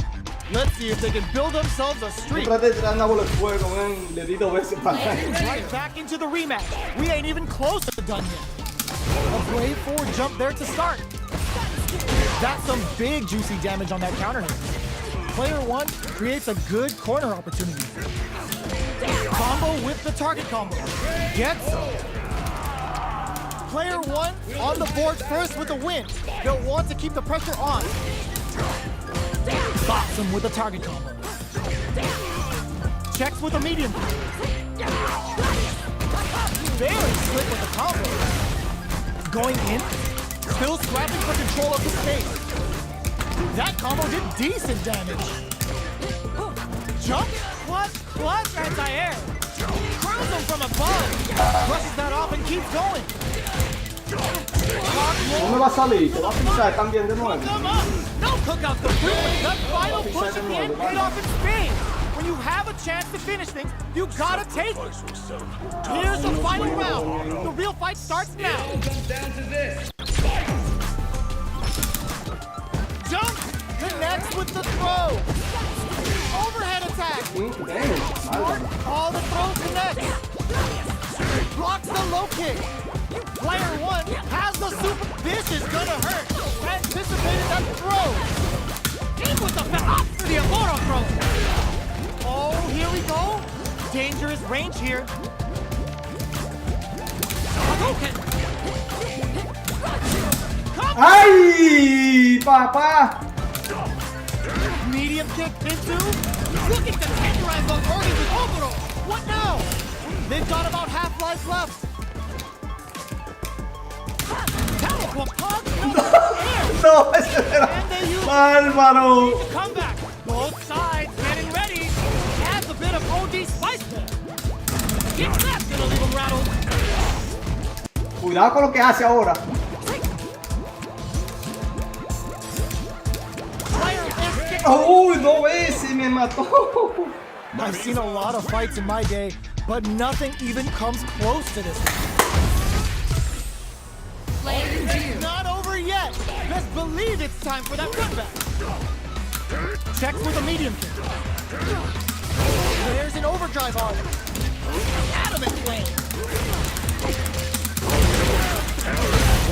Let's see if they can build themselves a Yo streak. traté de tirar una bola de fuego, man. Le di 2 veces para acá. Right back into the rematch. We ain't even close to done yet. A brave forward jump there to start. That's some big juicy damage on that counter hit. Player 1 creates a good corner opportunity. Combo with the target combo. Gets it. Player 1 on the board first with the win. They'll want to keep the pressure on. Box him with a target combo. Checks with a medium. Very slick with the combo. Going in. Still scrapping for control of the space. That combo did decent damage. Jump, plus anti-air. Curls him from above. Brushes that off and keeps going. No me va a salir, te va a pisar también de nuevo. Come up. No cookout complete. That final push at the end paid off in spades. When you have a chance to finish things, you gotta take it. Here's the final round. The real fight starts now. It comes down to this. Jump connects with the throw. Overhead attack. Smart, all the throws connect. Blocks the low kick. Player 1 has the super. This is gonna hurt. Anticipated that throw. He was Dangerous range here. ¡Ay, papá! Medium kick into. Looking to tenderize those organs with Oboro. What now? They've got about half life left. Teleport pump. No, ese era And they use Álvaro. the comeback. Both sides getting ready. Adds a bit of OD spice there. If that's gonna leave them rattled. Cuidado con lo que hace ahora. Player is kicked. Uy, no ves, me mató. I've seen a lot of fights in my day, but nothing even comes close to this. It's not over yet. Best believe it's time for that comeback. Checks with a medium kick. There's an overdrive on it. Adamant flame.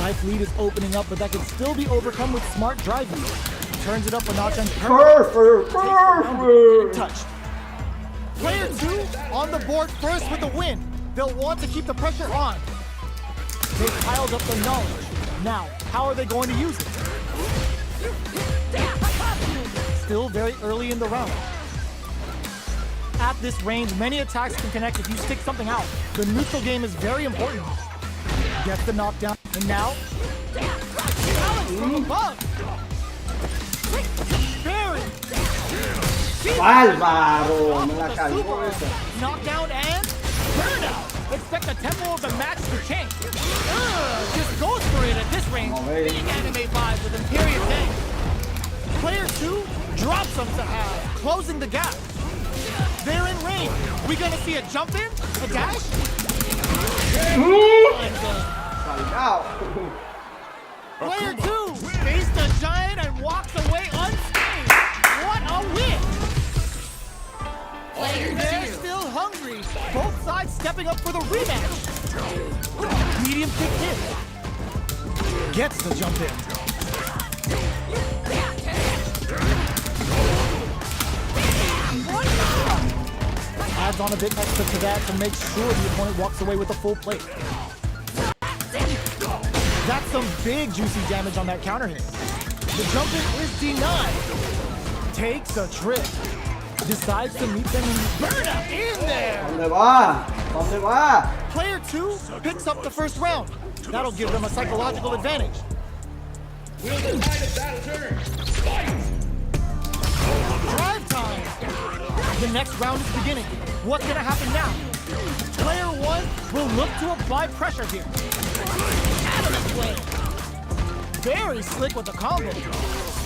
Life lead is opening up, but that can still be overcome with smart drive lead. Turns it up a notch and Perfect, perfect. touched. Player 2 on the board first with the win. They'll want to keep the pressure on. They've piled up the knowledge. Now, how are they going to use it? Still very early in the round. At this range, many attacks can connect if you stick something out. The neutral game is very important. Gets the knockdown, and now, challenge from above. Very. Álvaro, me la cayó esa. Knockdown and burnout. Expect the tempo of the match to change. Just goes for it at this range. Big anime vibe with Imperious Day. Player 2 drops them to half, closing the gap. They're in range. We gonna see a jump in? A dash? Salgado. Player 2 faced the giant and walks away unscathed. What a win! They're still hungry. Both sides stepping up for the rematch. Medium kick hit. Gets the jump in. Adds on a bit extra to that to make sure the opponent walks away with a full plate. That's some big juicy damage on that counter hit. The jump in is denied. Takes a trip. Decides to meet them in burnout in there. ¿Dónde va? ¿Dónde va? Player 2 picks up the first round. That'll give them a psychological advantage. Will the tide of battle turn? Fight! Drive time. The next round is beginning. What's gonna happen now? Player 1 will look to apply pressure here. Adamant flame. Very slick with the combo.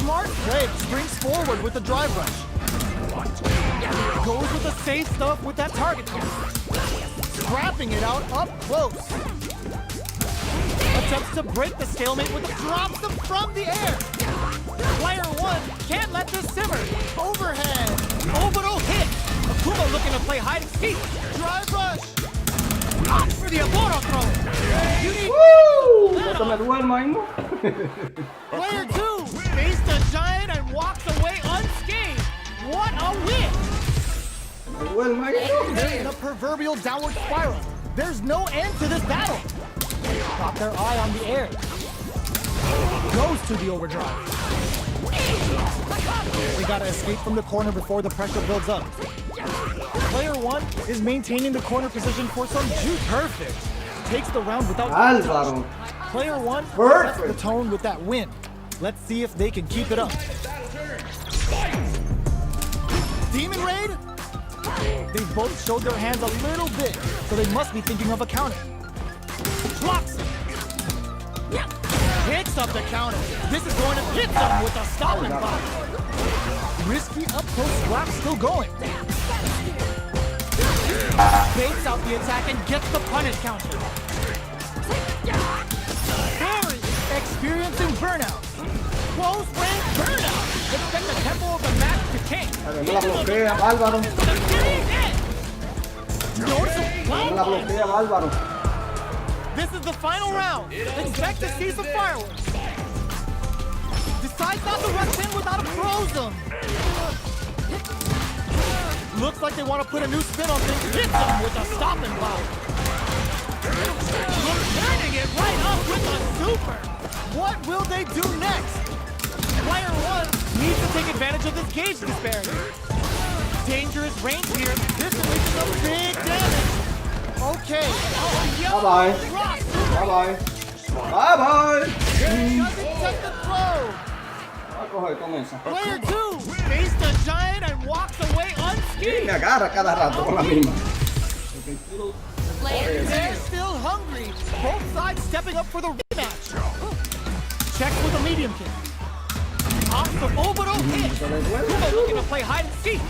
Smart play. Springs forward with the drive rush. Goes with the safe stuff with that target. Scrapping it out up close. Attempts to break the stalemate with the drops them from the air. Player 1 can't let this simmer. Overhead. Orbital hit. Akuma looking to play hide and seek. Drive rush. Opt for the Oboro throw. You need No te me duermas, ¿no? Player 2 faced the giant and walks away unscathed. What a win! Me duermas, ¿no? The proverbial downward spiral. There's no end to this battle. Got their eye on the air. Goes to the overdrive. They gotta escape from the corner before the pressure builds up. Player 1 is maintaining the corner position for some juice. Perfect. Takes the round without Álvaro. Player 1 sets the Perfect. tone with that win. Let's see if they can keep it up. Demon Raid? They've both showed their hands a little bit, so they must be thinking of a counter. Blocks it. Picks up the counter. This is going to hit them with a stopping block. Risky up-close slap still going. Baits out the attack and gets the punish counter. Barry experiencing burnout. Close range burnout. Expect the tempo of the match to change. Me la bloquea, Álvaro. Me la bloquea, Álvaro. This is the final round. Expect to see some fireworks. Decides not to rush in without a frozen. Looks like they want to put a new spin on things. Hits them with a stopping blow. Turning it right up with a super. What will they do next? Player 1 needs to take advantage of this gauge disparity. Dangerous range here. This can lead to some big damage. Okay. Bye-bye. Bye-bye. Bye-bye. Doesn't take the throw. Va a coger con esa. Player 2 faced the giant and walks away unscathed. Me agarra cada rato con la misma. They're still hungry. Both sides stepping up for the rematch. Checks with a medium kick. Off the orbital hit. Trovo looking to play hide and seek.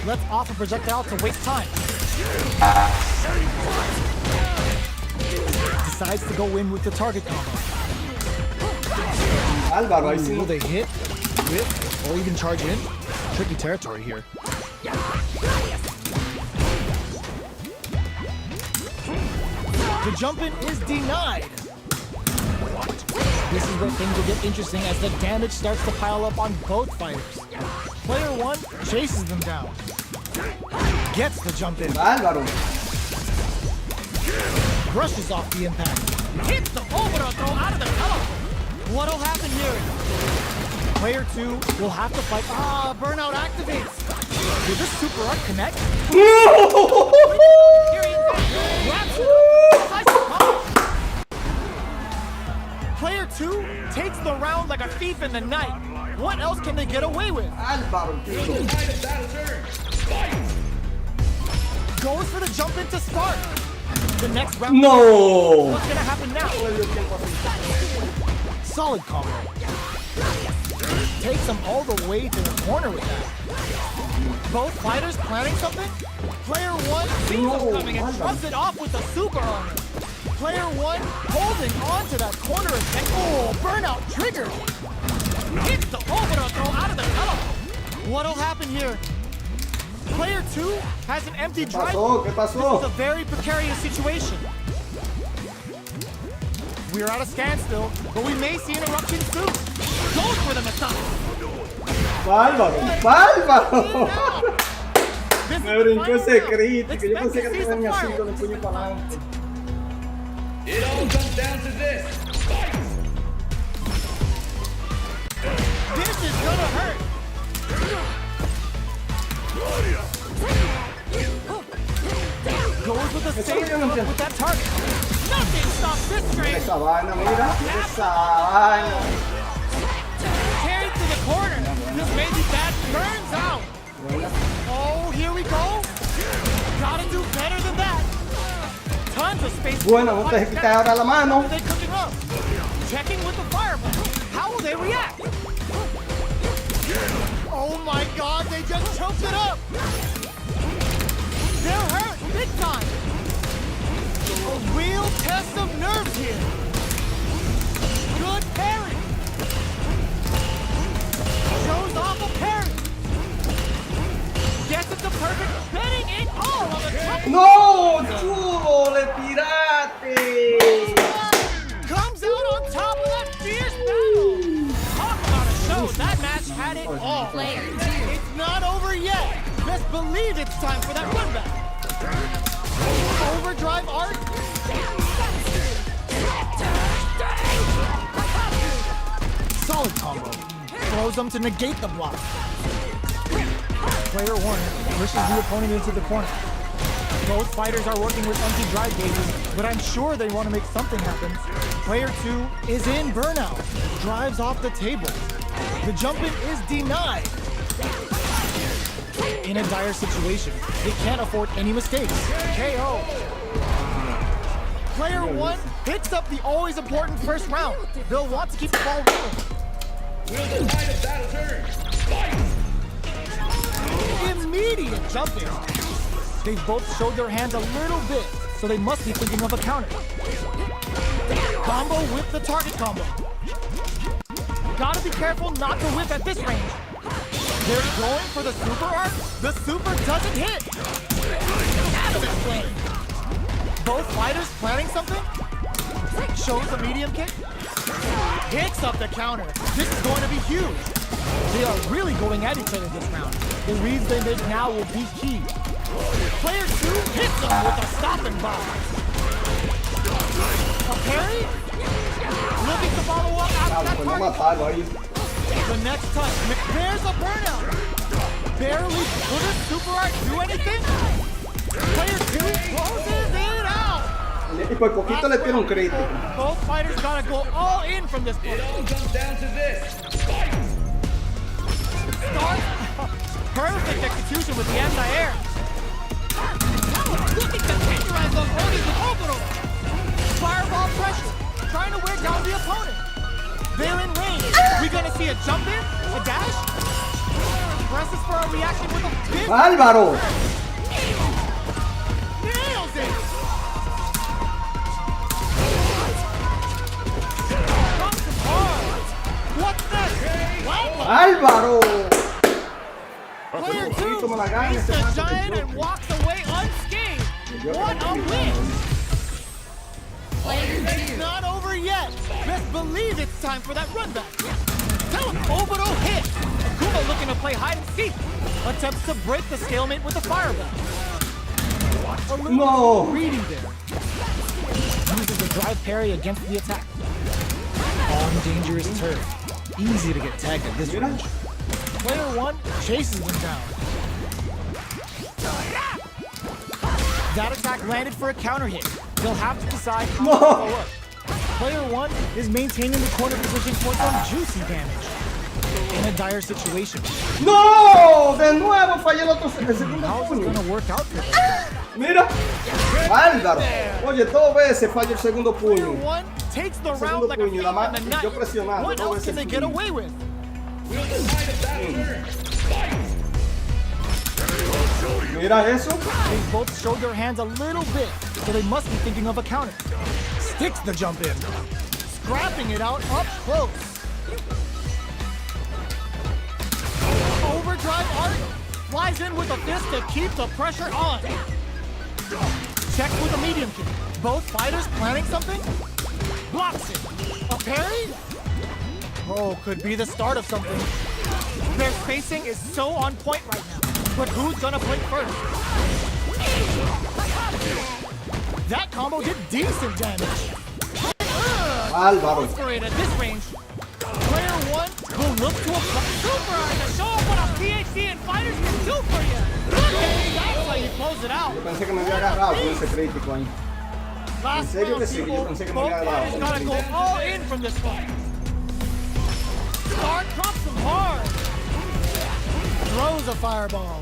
Let's off a projectile to waste time. Decides to go in with the target combo. Álvaro, ahí sí. Will they hit, whip, or even charge in? Tricky territory here. The jump in is denied. This is where things will get interesting as the damage starts to pile up on both fighters. Player 1 chases them down. Gets the jump in. Álvaro. Brushes off the impact. Hits the overthrow throw out of the color. What'll happen here? Player 2 will have to fight. Burnout activates. Did this super art connect? Player 2 takes the round like a thief in the night. What else can they get away with? Álvaro, tío. Goes for the jump in to start. The next round. No. What's gonna happen now? Solid combo. Takes him all the way to the corner with that. Both fighters planning something? Player 1 sees him coming and shrugs it off with the super armor. Player 1 holding on to that corner attack. Oh, burnout triggered. Hits the overthrow throw out of the color. What'll happen here? Player 2 has an empty drive. ¿Qué pasó? This is a very precarious situation. We're at a standstill, but we may see an eruption soon. Goes for the massage. Álvaro, Álvaro. Me brincó ese crítico. Yo pensé que tenía así con el puño para adelante. It all comes down to this. Fight! This is gonna hurt. Goes with the same with that target. Nothing stops this train. Esa vaina, mira. Esa vaina. Carried to the corner. This maybe bad burns out. Oh, here we go. Gotta do better than that. Tons of space. Bueno, no te quitas ahora la mano. What are they cooking up? Checking with the fireball. How will they react? Oh my God, they just choked it up. They're hurt big time. A real test of nerves here. Good parry. Shows off a parry. Gets it the perfect spinning it all on the top. No, chulo, le tiraste. Comes out on top of that fierce battle. Talk about a show. That match had it all. It's not over yet. Best believe it's time for that run back. Overdrive art. Solid combo. Throws them to negate the block. Player 1 pushes the opponent into the corner. Both fighters are working with empty drive gauges, but I'm sure they want to make something happen. Player 2 is in burnout. Drives off the table. The jump in is denied. In a dire situation, they can't afford any mistakes. KO. Player 1 picks up the always important first round. They'll want to keep the ball rolling. Will the tide of battle turn? Fight! Immediate jumping. They've both showed their hands a little bit, so they must be thinking of a counter. Combo with the target combo. Gotta be careful not to whip at this range. They're going for the super art. The super doesn't hit. Catalyst flame. Both fighters planning something. Shows a medium kick. Hits up the counter. This is going to be huge. They are really going at each other this round. The reads they make now will be key. Player 2 hits them with a stopping bomb. A parry? Looking to follow up after that Foi target. matado aí. The next touch, there's a burnout. Barely could his super art do anything? Player 2 closes it out. E por poquito le tira crítico. Both fighters gotta go all in from this point. It all comes down to this. Fight! Start. Perfect execution with the anti-air. Looking to tenderize those bodies with orbital. Fireball pressure, trying to wear down the opponent. They're in range. We gonna see a jump in, a dash? Presses for a reaction with a big Álvaro! nails it. Comes hard. What's next? Wow. Álvaro! Player poquito 2 me la gana beats ese the macho que giant yo. and walks away unscathed. Yo What a creo que- win! It's not over yet. Best believe it's time for that run back. Orbital hit. Akuma looking to play hide and seek. Attempts to break the stalemate with the fireball. A little No. reading there. Uses the drive parry against the attack. On dangerous turf. Easy to get tagged at this Mira. range. Player 1 chases them down. That attack landed for a counter hit. They'll have to decide how No. to follow up. Player 1 is maintaining the corner position for some juicy damage. In a dire situation. ¡No! De nuevo fallé el segundo How's it puño. gonna work out for them? Mira. Álvaro. Oye, 2 veces falla el segundo Player puño. 1 takes the Segundo round like a puño, thief nada más, in the night. yo presionando, What dos else can veces they get puño. away with? Will the tide of battle turn? Fight! Mira eso. They both showed their hands a little bit, so they must be thinking of a counter. Sticks the jump in, scrapping it out up close. Overdrive art flies in with a fist to keep the pressure on. Checks with a medium kick. Both fighters planning something? Blocks it. A parry? Oh, could be the start of something. Their spacing is so on point right now. But who's gonna blink first? That combo did decent damage. Álvaro. For it at this range. Player 1 will look to apply super art to show off what a PhD and fighters can do for you. Look at it. That's how you close it out. Yo pensé que me había agarrado con ese crítico ahí. Last serio round, que sí, yo people. pensé que me Both había dado. fighters gotta go all in from this fight. Start drops them hard. Throws a fireball.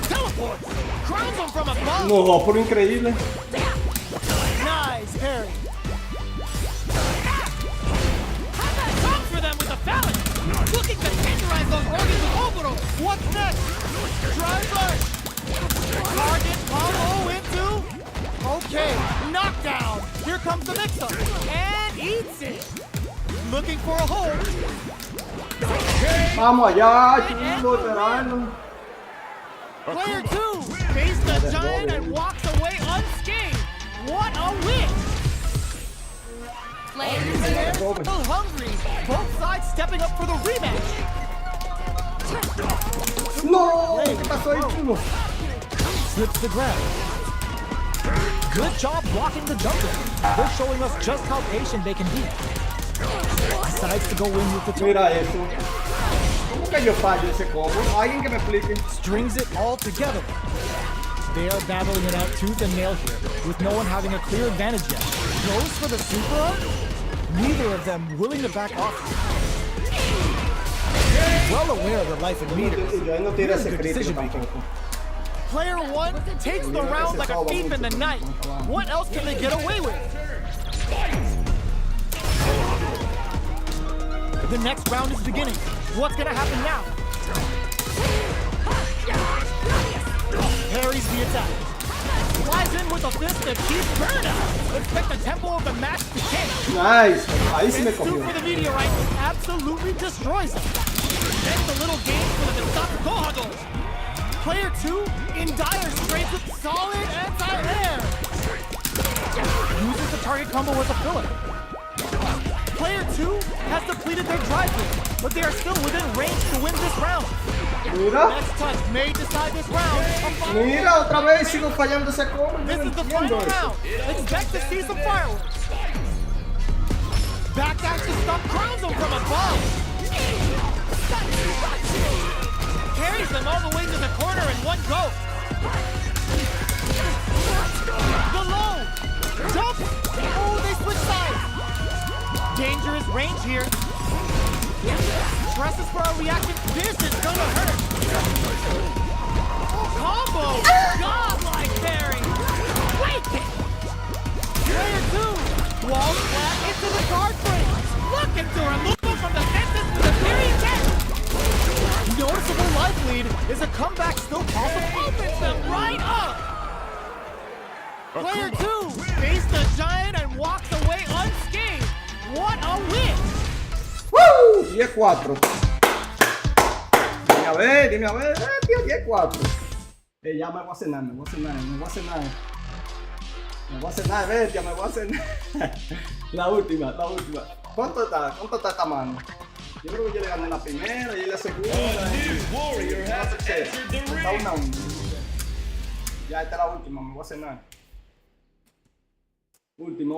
Teleports. Crowns them from above. No, pero increíble. Nice parry. Comes for them with a phalanx. Looking to tenderize those organs with orbital. What's next? Drive rush. Target combo into. Okay, knockdown. Here comes the mix-up. And eats it. Looking for a hold. Vamos allá, chulo, esperando. Player 2 faced the giant and walks away unscathed. What a win! They're still hungry. Both sides stepping up for the rematch. No, ¿qué pasó ahí, chulo? Slips the grab. Good job blocking the jump in. They're showing us just how patient they can be. Decides to go in with the turn. Mira eso. ¿Cómo que yo fallo ese combo? Alguien que me explique. Strings it all together. They are battling it out tooth and nail here, with no one having a clear advantage yet. Goes for the super art? Neither of them willing to back off. Well aware of the life and meters. Y yo ahí no tira ese Good crítico decision making. tampoco. Player 1 takes the round like a thief in the night. What else can they get away with? The next round is beginning. What's gonna happen now? Parries the attack. Flies in with a fist that keeps burnout. Expect the tempo of the match to change. Nice. Ahí sí me And Stu cogió. for the meteorite absolutely destroys him. Then the little game for the Misato Gohado. Player 2 in dire straits with solid anti-air. Uses the target combo as a filler. Player 2 has depleted their drive gauge, but they are still within range to win this round. Mira, Next touch may decide this round. mira, otra vez sigo fallando ese combo. This No is the entiendo final eso. round. Expect to see some fireworks. Backdash to stop crowns him from above. Carries them all the way to the corner in one go. The low. Jump. Oh, they switch sides. Dangerous range here. Presses for a reaction. This is gonna hurt. Combo. Godlike parry. Wait. Player 2. Wall flat into the guard frame. Looking to remove him from the fences to the period 10. Noticeable life lead. Is a comeback still possible? Opens them right up. Player 2 faced the giant and walks away unscathed. What a win! ¡Woo! 10-4. Dime a ver, tío, 10-4. Ya me voy a cenar, me voy a cenar, bestia, me voy a cenar. La última. ¿Cuánto está esta mano? Yo creo que yo le gané la primera y la segunda. New warrior La has tercera. entered the Está ring. 1-1. Ya esta es la última, me voy a cenar. Última.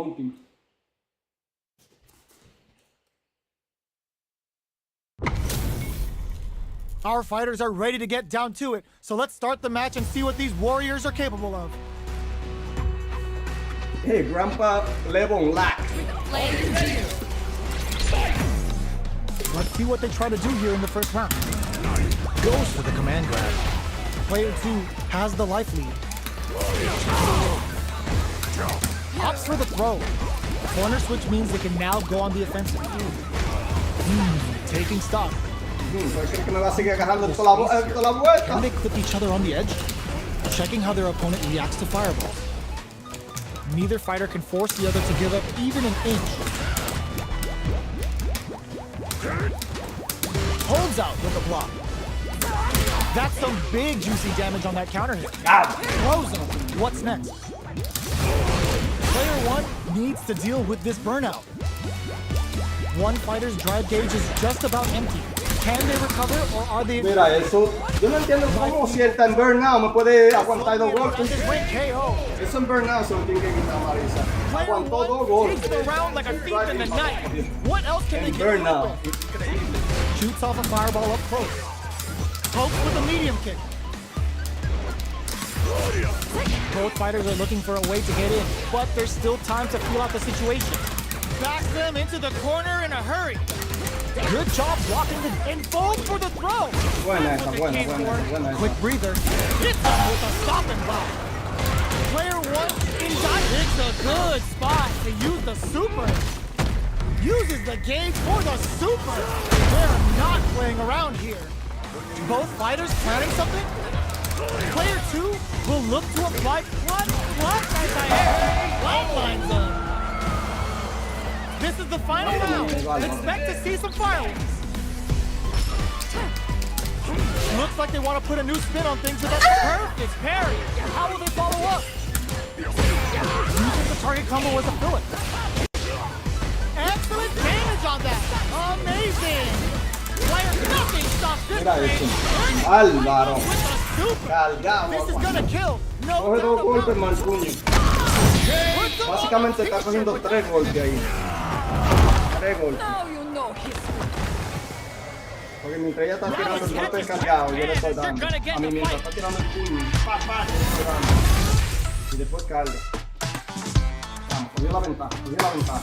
Our fighters are ready to get down to it, so let's start the match and see what these warriors are capable of. Hey, Grandpa Levon Lack. Player 2. Let's see what they try to do here in the first round. Goes for the command grab. Player 2 has the life lead. Opts for the throw. Corner switch means they can now go on the offensive. Taking stock. Creo que me va a seguir agarrando toda la vuelta. Can they clip each other on the edge? Checking how their opponent reacts to fireballs. Neither fighter can force the other to give up even an inch. Holds out with a block. That's some big juicy damage on that counter hit. Throws him. What's next? Player 1 needs to deal with this burnout. One fighter's drive gauge is just about empty. Can they recover or are they... Mira eso, yo no entiendo cómo si él está en burnout me puede aguantar dos golpes. This rank KO. Eso en burnout se lo tiene que quitar Marisa. Player Aguantó dos 1 golpes. takes the round like a thief in the night. What else can they En get away burnout. with? Shoots off a fireball up close. Pokes with a medium kick. Both fighters are looking for a way to get in, but there's still time to feel out the situation. Backs them into the corner in a hurry. Good job blocking the and both for the throw. Buena That's esa, what they buena came for. esa. Quick breather. Hits them with a stop and block. Player 1 in dive. It's a good spot to use the super. Uses the gauge for the super. They're not playing around here. Both fighters planning something? Player 2 will look to apply plus anti-air lifeline zone. This is the final round. Expect to see some fireworks. Looks like they want to put a new spin on things with a perfect parry. How will they follow up? Using the target combo as a filler. Excellent damage on that. Amazing. Player nothing stops this Mira range. eso. Álvaro. With a super. Cargado. This is gonna kill. No Coge dos doubt golpes about mal puño. it. Básicamente está cogiendo 3 golpes ahí. 3 golpes. Now you know history. Porque mientras ella está tirando el golpe cargado, yo le estoy dando. A mí mientras está tirando el puño, pa, le estoy dando. Y después carga. Vamos, cogió la ventaja.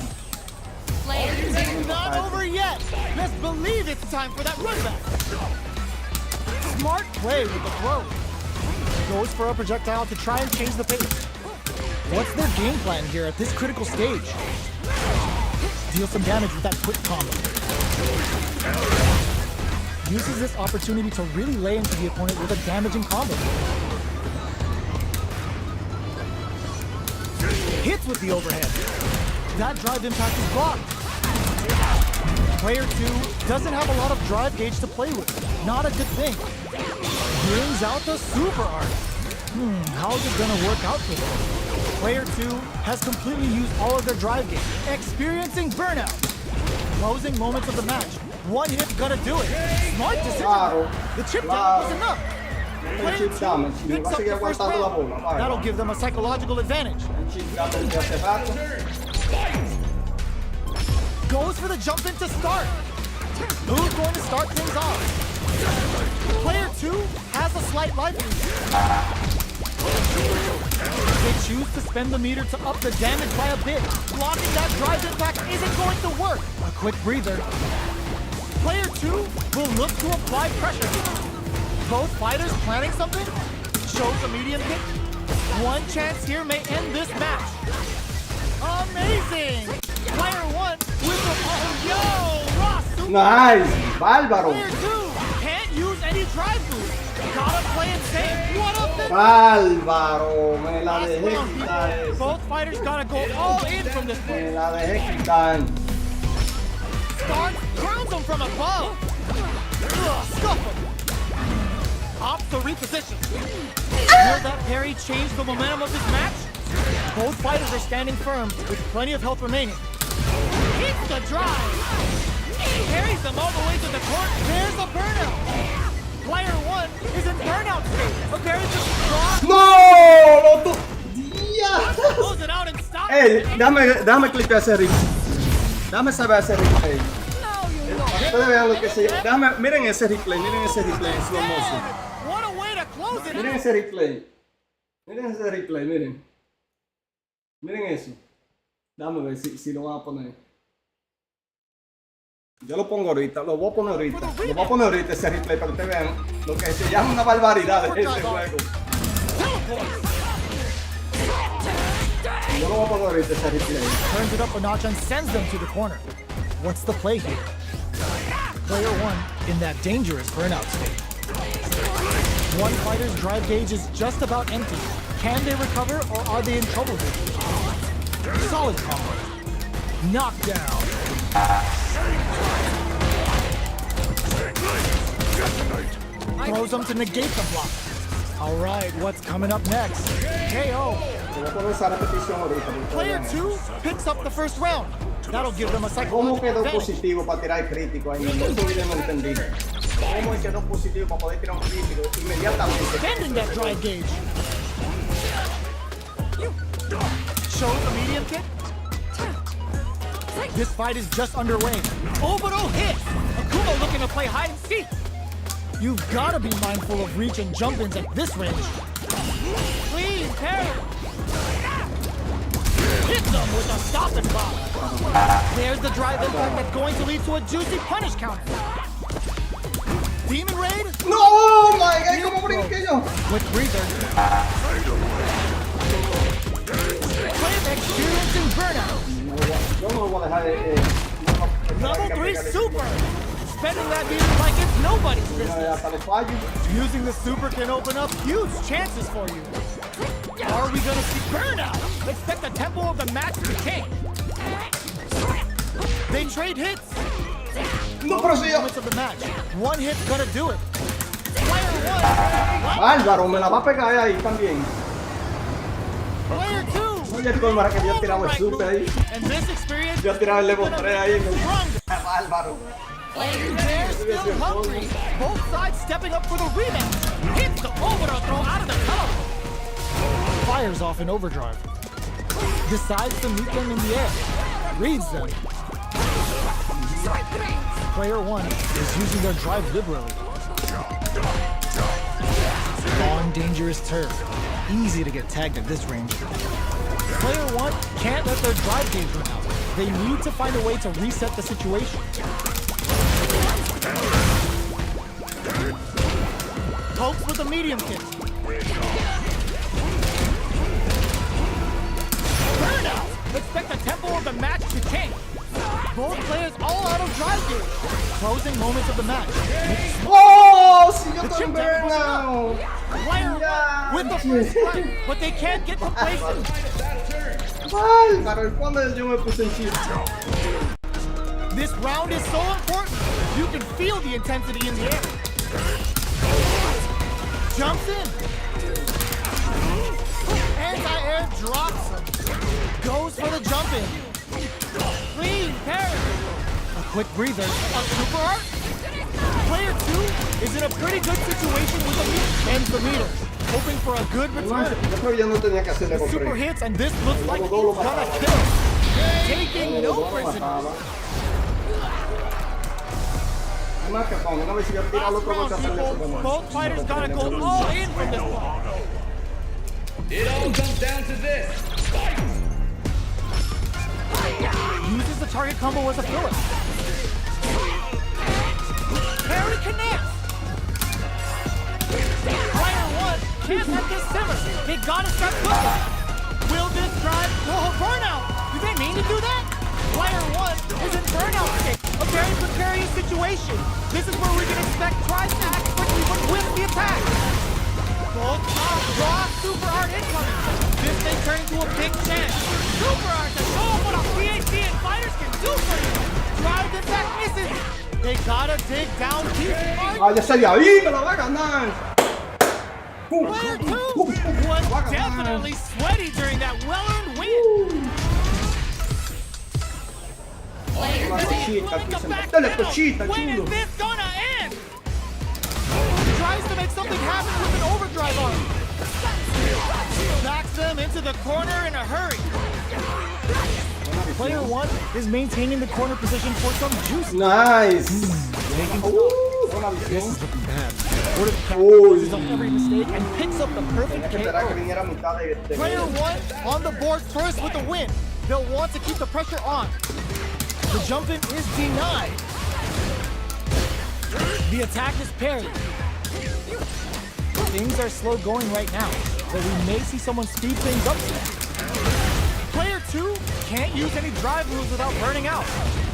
Player 2. Not over yet. Let's believe it's time for that run back. Smart play with the throw. Goes for a projectile to try and change the pace. What's their game plan here at this critical stage? Deal some damage with that quick combo. Uses this opportunity to really lay into the opponent with a damaging combo. Hits with the overhead. That drive impact is blocked. Player 2 doesn't have a lot of drive gauge to play with. Not a good thing. Brings out the super art. How is it gonna work out for them? Player 2 has completely used all of their drive gauge, experiencing burnout. Closing moments of the match. One hit gonna do it. Smart decision. Claro. The chip Claro. damage was enough. El Player chip damage. Y me picks va a up seguir the first aguantando la round. bola. Vale, That'll vale. give them a psychological advantage. El chip damage de hace rato. Goes for the jump in to start. Who's going to start things off? Player 2 has a slight life lead. They choose to spend the meter to up the damage by a bit. Blocking that drive impact isn't going to work. A quick breather. Player 2 will look to apply pressure. Both fighters planning something. Shows a medium kick. One chance here may end this match. Amazing! Player 1 with the Ross! Super Nice. Bárbaro. Player 2 can't use any drive boost. Gotta play it safe. What a finish! Bárbaro. Me la Last dejé round, quitar people. esa. Both fighters gotta go all in from this Me point. la dejé quitar. Starts, grounds him from above. Scuff him. Opts to reposition. Will that parry change the momentum of this match? Both fighters are standing firm with plenty of health remaining. Hits the drive. Carries them all the way to the court. There's a burnout. Player 1 is in burnout state. Preparing to draw. ¡No! ¡Lo tu... ¡Dia! Close it out and stop. Ey, déjame clicar ese replay. Déjame saber ese replay. Now you know. Ustedes vean lo que se... Miren ese replay en slow motion. What a way to close it Miren out. ese replay. Miren. Miren eso. Dame ver si lo van a poner. Yo lo pongo ahorita, lo voy a poner ahorita ese replay para que ustedes vean lo que se llama una barbaridad de este juego. Yo lo voy a poner ahorita ese replay. Turns it up a notch and sends them to the corner. What's the play here? Player 1 in that dangerous burnout state. One fighter's drive gauge is just about empty. Can they recover or are they in trouble here? Solid combo. Knockdown. Throws them to negate the block. All right, what's coming up next? KO. Yo voy a poner esa repetición ahorita. Player 2 picks up the first round. That'll give them a ¿Cómo psychological quedó advantage. positivo para tirar el crítico ahí? Eso yo no entendí. ¿Cómo quedó positivo para poder tirar un crítico inmediatamente? Bending that drive gauge. Shows the medium kick. This fight is just underway. Orbital hit. Akuma looking to play hide and seek. You've got to be mindful of reach and jump-ins at this range. Clean parry. Hit them with a stop and block. There's the drive impact that's going to lead to a juicy punish counter. Demon Raid? ¡No! ¡Oh my God! ¿Cómo brinqué yo? Quick breather. Player experiencing burnout. Yo no lo voy a dejar Level 3 super. Spending that meter like it's nobody's business. hasta los fallos. Using the super can open up huge chances for you. Are we gonna see burnout? Expect the tempo of the match to change. They trade hits. No, pero si yo... Moments of the match. One hit's gonna do it. Player 1. Álvaro, me la va a pegar ahí también. Player 2. Oye, el colmo era que yo tiraba el super ahí. And this experience. Yo tiraba el level 3 ahí en el... Stronger. Álvaro. They're still hungry. Both sides stepping up for the rematch. Hits the overthrow throw out of the cover. Fires off in overdrive. Decides to meet them in the air. Reads them. Player 1 is using their drive liberally. On dangerous turf. Easy to get tagged at this range. Player 1 can't let their drive gauge run out. They need to find a way to reset the situation. Pokes with a medium kick. Burnout! Expect the tempo of the match to change. Both players all out of drive gauge. Closing moments of the match. ¡Oh! Si yo The estoy chip en damage was burnout. Player 1 with the first strike, but they can't get complacent. Álvaro, ¿cuándo yo me puse en chip? This round is so important. You can feel the intensity in the air. Jumps in. Anti-air drops him. Goes for the jump in. Clean parry. A quick breather. A super art. Player 2 is in a pretty good situation with a lead. Ends the meter, hoping for a good return. Yo creo que ya no tenía que hacerle con Super tres. hits, and this looks like it's Todo lo gonna mataba. kill. Taking no Todo lo prisoners. mataba. Además, capón, una vez si yo tiro al Last otro round, golpe a hacerle eso people. como- Both fighters gotta go all in from this one. It all comes down to this. Fight! Uses the target combo as a filler. Parry connects. Player 1 can't let this simmer. They gotta start cooking. Will this drive? Oh, burnout! Did they mean to do that? Player 1 is in burnout state. A very precarious situation. This is where we can expect tries to act quickly but with the attack. Both draw super art incoming. This may turn into a big chance. Super art to show them what a PhD and fighters can do for you. Drive attack misses. They gotta dig down deep. Ah, ya se había visto, la va a ganar. Player 2 was definitely sweaty during that well-earned win. Una cochita, aquí se mete la cochita, When chulo. is this gonna end? Tries to make something happen with an overdrive arm. Backs them into the corner in a hurry. Player 1 is maintaining the corner position for some juice. Nice. Buena This visión. is looking bad. Order Uy. catches on every mistake and picks up the perfect Tenía que esperar que KO. viniera a mitad de Player 1 on the board first with the win. They'll want to keep the pressure on. The jump in is denied. The attack is parried. Things are slow going right now, but we may see someone speed things up soon. Player 2 can't use any drive moves without burning out.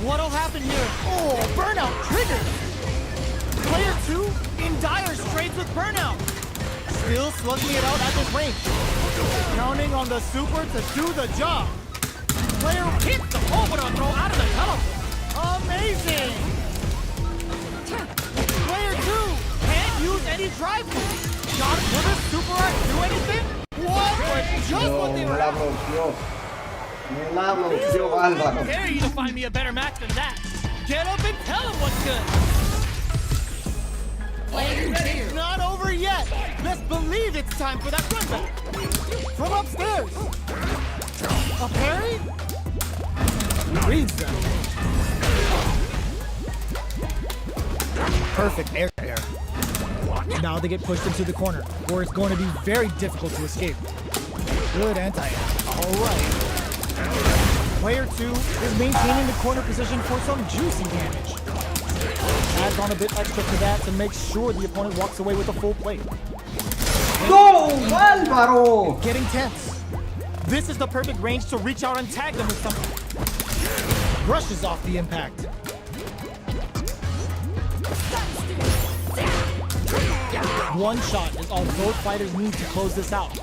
What'll happen here? Oh, burnout triggered. Player 2 in dire straits with burnout. Still slugging it out at this range. Counting on the super to do the job. Player hits the overall throw out of the tunnel. Amazing! Player 2 can't use any drive moves. Will the super art do anything? What was just what they Me were la after? bloqueó. Me la bloqueó, Álvaro. Dare you to find me a better match than that. Get up and tell him what's good. Not over yet. Best believe it's time for that run back. From upstairs. A parry? Reads them. Perfect air. Now they get pushed into the corner, where it's going to be very difficult to escape. Good anti-air. All right. Player 2 is maintaining the corner position for some juicy damage. Adds on a bit extra to that to make sure the opponent walks away with a full plate. ¡No, Álvaro! Getting tense. This is the perfect range to reach out and tag them with something. Brushes off the impact. One shot is all both fighters need to close this out.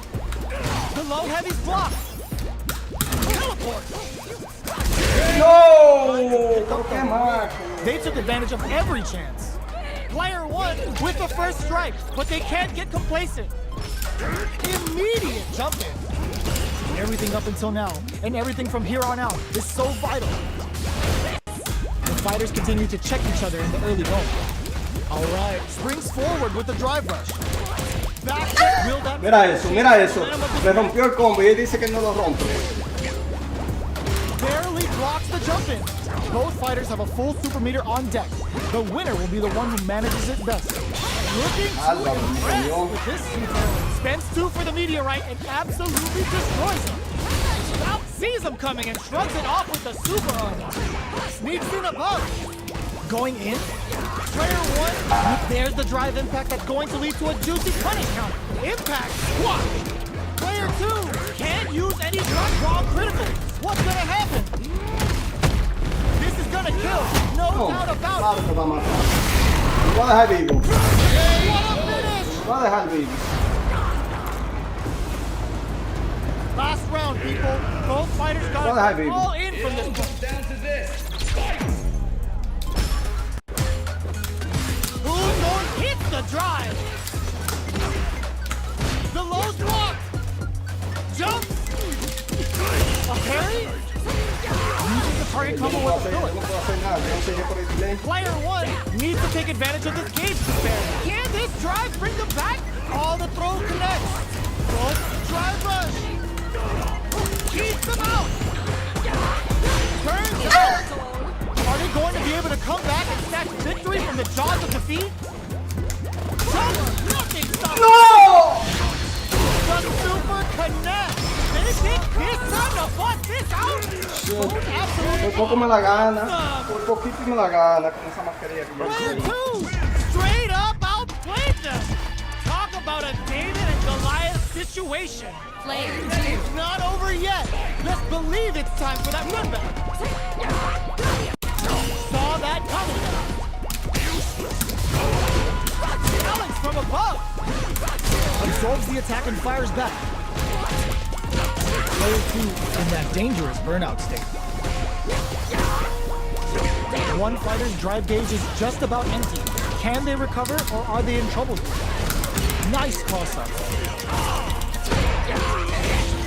The low heavy's blocked. Teleport. ¡No! ¿Por qué más? They took advantage of every chance. Player 1 with the first strike, but they can't get complacent. Immediate jump in. Everything up until now, and everything from here on out is so vital. The fighters continue to check each other in the early going. All right, springs forward with the drive rush. Back check, will that... Mira eso, mira eso. Le rompió el combo y él dice que no lo rompe. Barely blocks the jump in. Both fighters have a full super meter on deck. The winner will be the one who manages it best. Looking to Álvaro, impress señor. with this super. Spends 2 for the meteorite and absolutely destroys him. Scout sees him coming and shrugs it off with the super arm. Sneaks in above. Going in. Player 1. There's the drive impact that's going to lead to a juicy punish counter. Impact squash. Player 2 can't use any draw critical. What's gonna happen? This is gonna kill. No No, doubt about claro it. que va a matar. Lo va a dejar vivo. What a finish! Lo va a dejar vivo. Last round, people. Both fighters What got have to you? go all in It from all this one. comes down to this. Fight! Uthorn hits the drive. The low's blocked. Jump. A parry? Using the target combo Yo no with puedo the hacer nada. Yo no sé Player 1 needs to take advantage of this gauge disparity. Can this drive bring them back? All the throw connects. But drive rush. Keeps them out. Turns out. Are they going to be able to come back and snatch victory from the jaws of defeat? Nothing stops. ¡No! The super connect. They think this time to bust this out. Por poco me la gana. Por poquito me la gana con esa mascarilla que yo Player tengo. 2 straight up outplayed them. Talk about a David and Goliath situation. Player It's not over yet. Let's believe it's time for that run back. Saw that coming. Challenge from above. Absorbs the attack and fires back. Player 2 in that dangerous burnout state. One fighter's drive gauge is just about empty. Can they recover or are they in trouble here? Nice toss-up.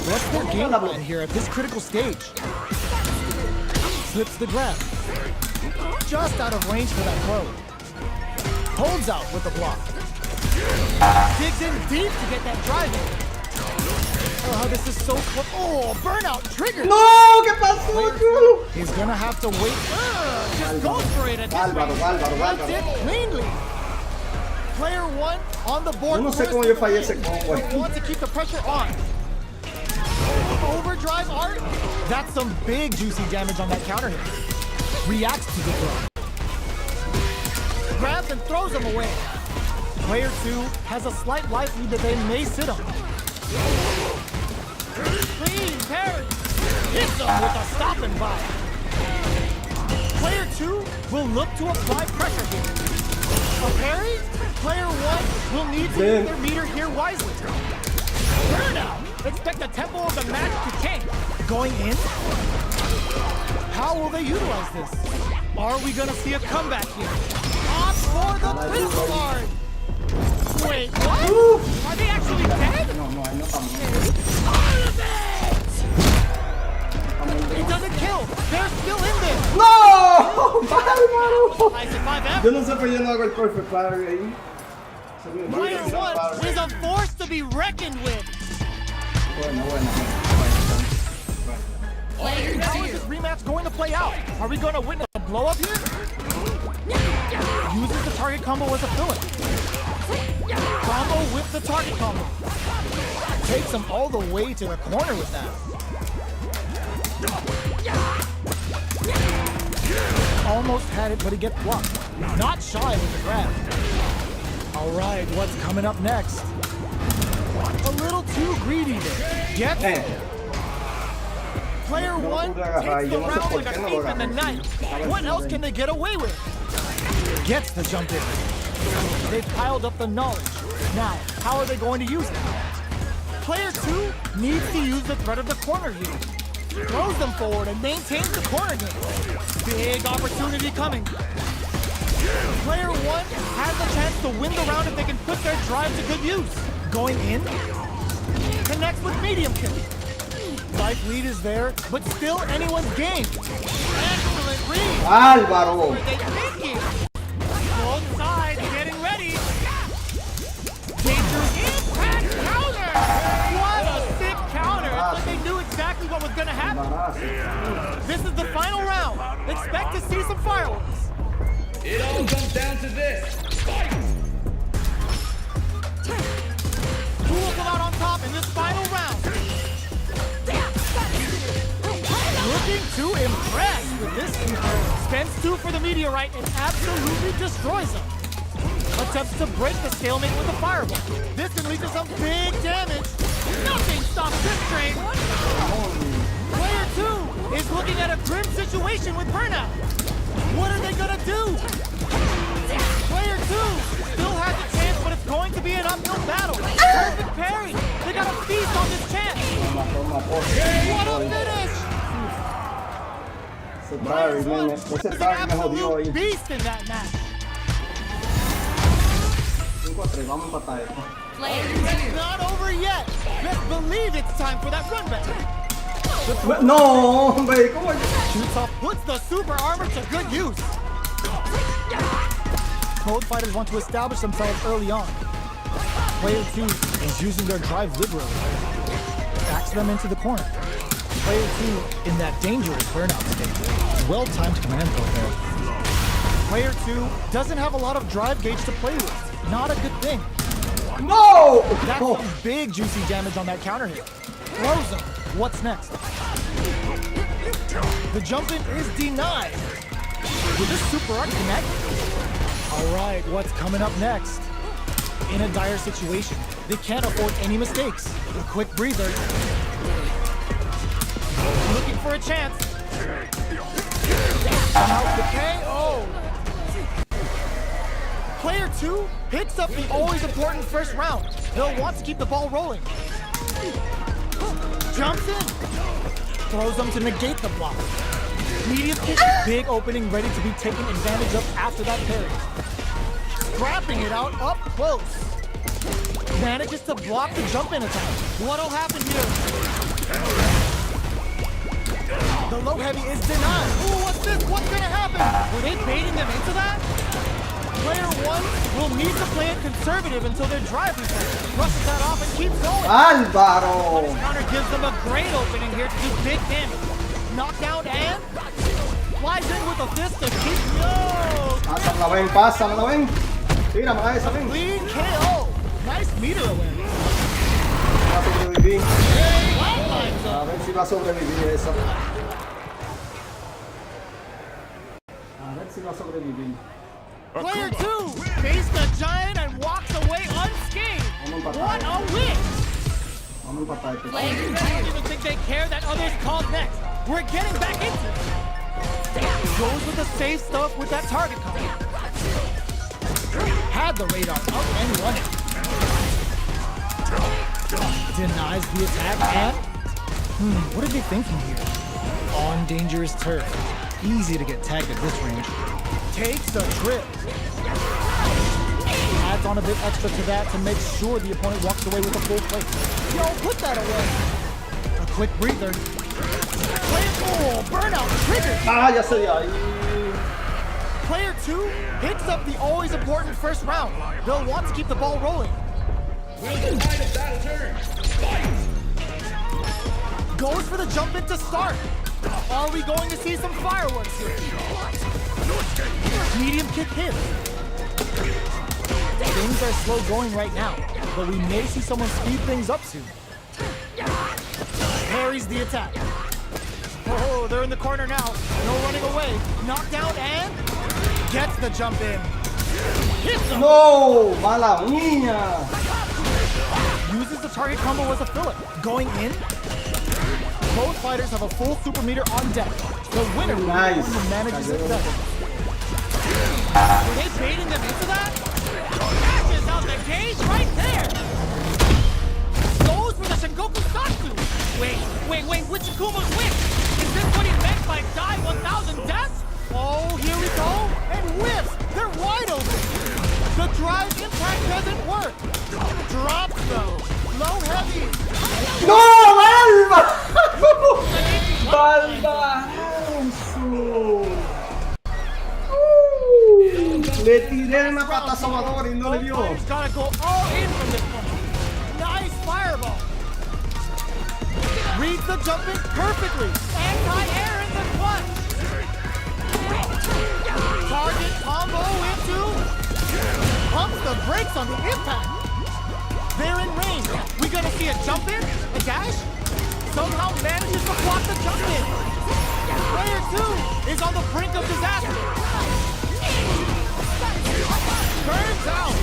What's their game plan here at this critical stage? Slips the grab. Just out of range for that throw. Holds out with the block. Digs in deep to get that drive in. Oh, this is so close. Oh, burnout triggered. ¡No! ¿Qué pasó, chulo? He's gonna have to wait. Just go for it at this rate. Runs it cleanly. Player 1 on the board. Yo no sé cómo yo fallé ese combo. But want to keep the pressure on. Overdrive art. That's some big juicy damage on that counter hit. Reacts to the throw. Grabs and throws him away. Player 2 has a slight life lead that they may sit on. Clean parry. Hits them with a stop and buy. Player 2 will look to apply pressure here. A parry? Player 1 will need to use their meter here wisely. Burnout. Expect the tempo of the match to tank. Going in? How will they utilize this? Are we gonna see a comeback here? Opt for the pistol guard. Wait, what? Are they actually dead? No, no, ahí no estamos. All of it! It doesn't kill. They're still in this. ¡No! ¡Mal, mano! Nice and 5F. Yo no sé por qué yo no hago el perfect parry ahí. Player 1 is a force to be reckoned with. Bueno. How is this rematch going to play out? Are we going to witness a blow up here? Uses the target combo as a filler. Combo with the target combo. Takes him all the way to the corner with that. Almost had it, but he gets blocked. Not shy with the grab. All right, what's coming up next? A little too greedy there. Gets it. Player 1 takes the round like a thief in the night. What else can they get away with? Gets the jump in. They've piled up the knowledge. Now, how are they going to use it? Player 2 needs to use the threat of the corner here. Throws them forward and maintains the corner game. Big opportunity coming. Player 1 has the chance to win the round if they can put their drive to good use. Going in, connects with medium kill. Life lead is there, but still anyone's game. Excellent read. Álvaro. What are they thinking? Both sides getting ready. Dangerous impact counter. What a sick counter. It's like they knew exactly what was going to happen. This is the final round. Expect to see some fireworks. It all comes down to this. Fight! Who will come out on top in this final round? Looking to impress with this keeper. Spends 2 for the meteorite and absolutely destroys him. Attempts to break the stalemate with a fireball. This can lead to some big damage. Nothing stops this train. Player 2 is looking at a grim situation with burnout. What are they gonna do? Player 2 still has a chance, but it's going to be an uphill battle. Perfect parry. They got a feast on this chance. What a finish! Player 1 is an absolute beast in that match. 5-3, vamos a empatar esto. It's not over yet. Let's believe it's time for that run back. No, hombre, ¿cómo? Shoots off, puts the super armor to good use. both fighters want to establish themselves early on. Player 2 is using their drive liberally. Backs them into the corner. Player 2 in that dangerous burnout state. Well-timed command throw there. Player 2 doesn't have a lot of drive gauge to play with. Not a good thing. No! That's Oh. some big juicy damage on that counter hit. Throws him. What's next? The jump in is denied. Will this super art connect? Alright, what's coming up next? In a dire situation, they can't afford any mistakes. A quick breather. Looking for a chance. Out the KO. Player 2 picks up the always important first round. They'll want to keep the ball rolling. Jumps in. Throws them to negate the block. Medium kick, big opening ready to be taken advantage of after that parry. Scrapping it out up close. Manages to block the jump in attack. What'll happen here? The low heavy is denied. Ooh, what's this? What's gonna happen? Were they baiting them into that? Player 1 will need to play it conservative until their drive resets. Brushes that off and keeps going. Álvaro. This counter gives them a great opening here to do big damage. Knockdown and flies in with a fist to keep no. Pásame la ven, pásame la ven. Tira, mga esa ven. Clean KO. Nice meter awareness. Va a sobrevivir. Lines A up. ver si va a sobrevivir eso. A ver si va a sobrevivir. Player 2 faced the giant and walks away unscathed. What a win! Vamos a empatar este. I don't even think they care that others called next. We're getting back into it. Goes with the safe stuff with that target cover. Had the radar up and running. Denies the attack and... what are they thinking here? On dangerous turf. Easy to get tagged at this range. Takes a trip. Adds on a bit extra to that to make sure the opponent walks away with a full plate. Yo, put that away. A quick breather. Player burnout triggered. Ah, ya sé de ahí. Player 2 picks up the always important first round. They'll want to keep the ball rolling. Goes for the jump in to start. Are we going to see some fireworks here? Medium kick hits. Things are slow going right now, but we may see someone speed things up soon. Parries the attack. Oh, they're in the corner now. No running away. Knockdown and gets the jump in. Hits him. No, mala mía. Uses the target combo as a filler. Going in. Both fighters have a full super meter on deck. The winner will be the Nice. one who manages it better. Were they baiting them into that? Catches out the gauge right there. Goes for the Sengoku Satsu. Wait, which Akuma's which? Is this what he meant by die 1,000 deaths? Oh, here we go. And whips. They're wide open. The drive impact doesn't work. Drops though. Low heavy. No, Valva. Valva. Le tiré una pata salvadora y no le dio. Players gotta go all in from this point. Nice fireball. Reads the jump in perfectly. Anti-air in the clutch. Target combo into. Pumps the brakes on the impact. They're in range. We gonna see a jump in? A dash? Somehow manages to block the jump in. Player 2 is on the brink of disaster. Burns out.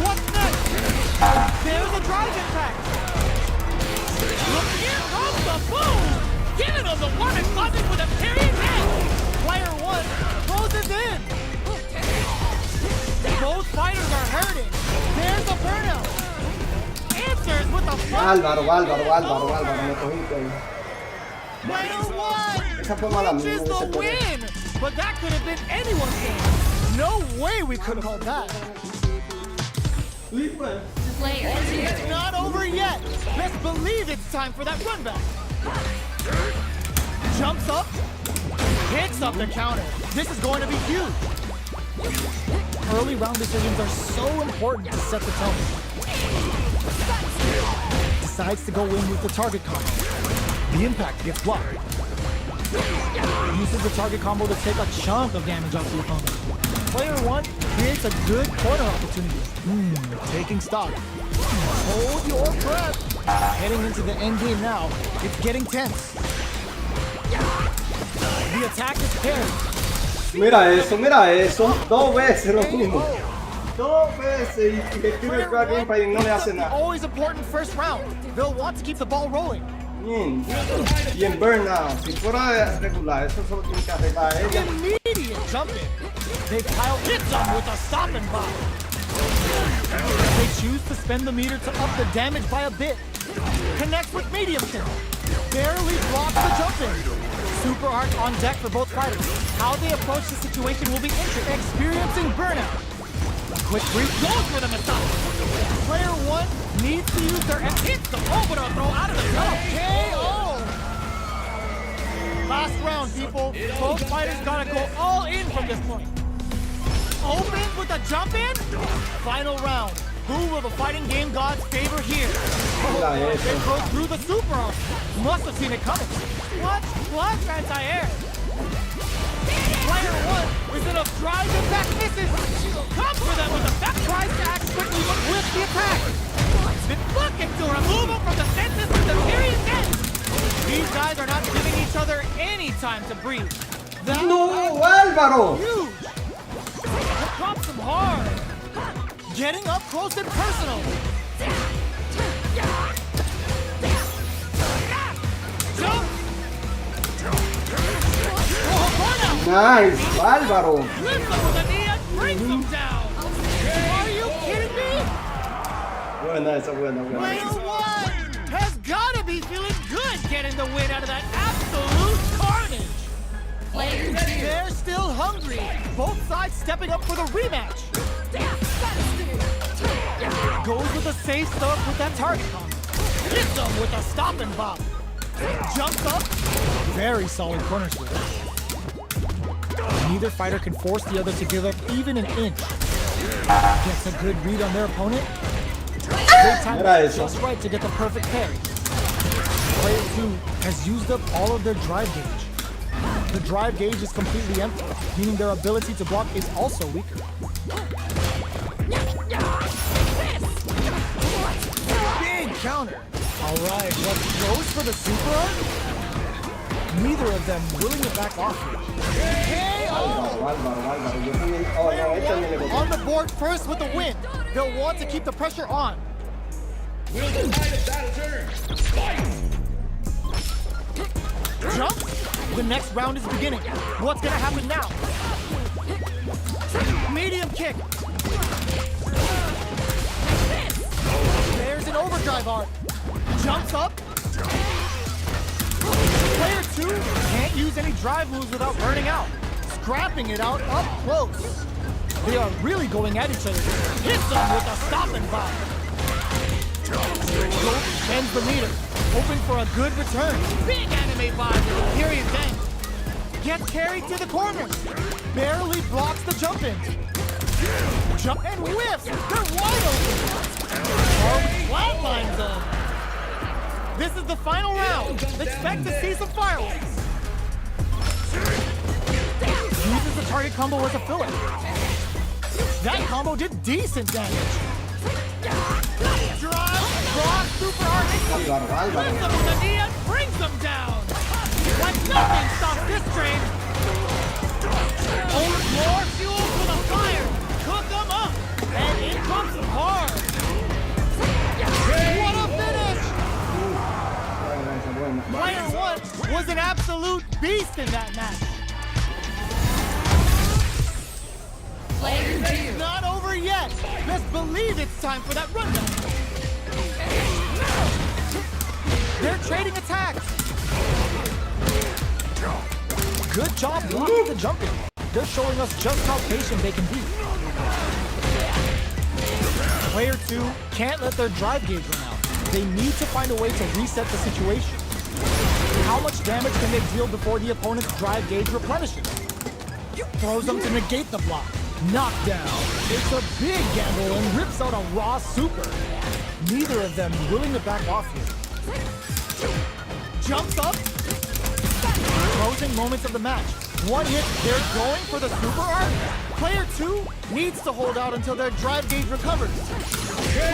What's next? There's a drive impact. Look, here comes the boom. Giving him the one and buzzing with a period hit. Player 1 throws it in. Both fighters are hurting. There's a burnout. Answers with a Álvaro, me cogiste ahí. Player 1 Esa fue mala mía, reaches ese the fue. win. But that could have been anyone's game. No way we could have called that. Player 2. It's not over yet. Best believe it's time for that run back. Jumps up, picks up the counter. This is going to be huge. early round decisions are so important to set the tone. Decides to go in with the target combo. The impact gets blocked. Uses the target combo to take a chunk of damage off the opponent. Player 1 creates a good corner opportunity. Taking stock. Hold your breath. Heading into the end game now. It's getting tense. The attack is paired. Mira eso. 2 veces lo mismo. 2 veces y que tira el crack gamepad y no le hace nada. Always important first round. They'll want to keep the ball rolling. Bien. Y en burnout, si fuera regular, eso solo tiene que arreglar ella. Immediate jump in. They pile hits on with a stop and bomb. They choose to spend the meter to up the damage by a bit. Connects with medium kill. Barely blocks the jump in. Super arc on deck for both fighters. How they approach the situation will be interesting. Experiencing burnout. Quick brief goes for the massage. Player 1 needs to use their and hits the overall throw out of the top. KO! Last round, people. Both fighters gotta go all in from this point. Opens with a jump in. Final round. Who will the fighting game gods favor here? They broke through the super arc. Must have seen it coming. What? Anti-air. Player 1 is in a drive impact misses. Comes for them with a back. Tries to act quickly but with the attack. Been looking to remove him from the senses with the period end. These guys are not giving each other any time to breathe. No, Álvaro! Huge. Drops him hard. Getting up close and personal. Jump. Nice, Álvaro! Lifts him with a knee and brings him down. Are you kidding me? Buena esa, buena. Player 1 has got to be feeling good getting the win out of that absolute carnage. They're still hungry. Both sides stepping up for the rematch. Goes with a safe stuff with that target combo. Hits him with a stop and bop. Jumps up. Very solid corner switch. Neither fighter can force the other to give up even an inch. Gets a good read on their opponent. Great time just right to get the perfect parry. Player 2 has used up all of their drive gauge. The drive gauge is completely empty, meaning their ability to block is also weaker. Big counter. All right, what goes for the super arc? Neither of them willing to back off here. Álvaro. On the board first with the win. They'll want to keep the pressure on. Will decide if that'll turn. Fight! Jump. The next round is beginning. What's gonna happen now? Medium kick. There's an overdrive arc. Jumps up. Player 2 can't use any drive moves without burning out. Scrapping it out up close. They are really going at each other. Hits them with a stop and bop. Bends the meter, hoping for a good return. Big anime vibe at the period's end. Gets carried to the corner. Barely blocks the jump in. Jump and whiffs. They're wide open. Flatlines them. This is the final round. Expect to see some fireworks. Uses the target combo as a filler. That combo did decent damage. Drive, cross, super hard hit. Hits them with a knee and brings them down. Like nothing stops this train. Oh, more fuel for the fire. Cook them up. And in comes some hard. What a finish. Player 1 was an absolute beast in that match. It's not over yet. Best believe it's time for that rundown. They're trading attacks. Good job blocking the jumping. They're showing us just how patient they can be. Player 2 can't let their drive gauge run out. They need to find a way to reset the situation. How much damage can they deal before the opponent's drive gauge replenishes? Throws them to negate the block. Knockdown. It's a big gamble and rips out a raw super. Neither of them willing to back off here. Jumps up. Closing moments of the match. One hit, they're going for the super art. Player 2 needs to hold out until their drive gauge recovers.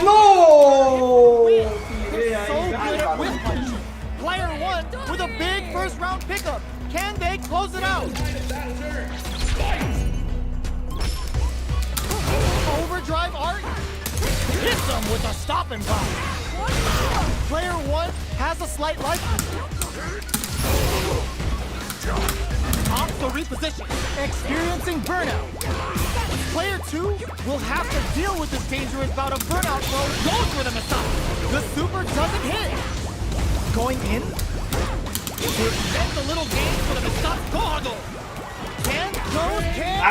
¡No! They're so good at whip punching. Player 1 with a big first round pickup. Can they close it out? Overdrive art hits them with a stop and pop. Player 1 has a slight liking. Opts to reposition, experiencing burnout. Player 2 will have to deal with this dangerous bout of burnout throw. Goes for the massage. The super doesn't hit. Going in. Prevent the little game for the massage goggle. Can goes, can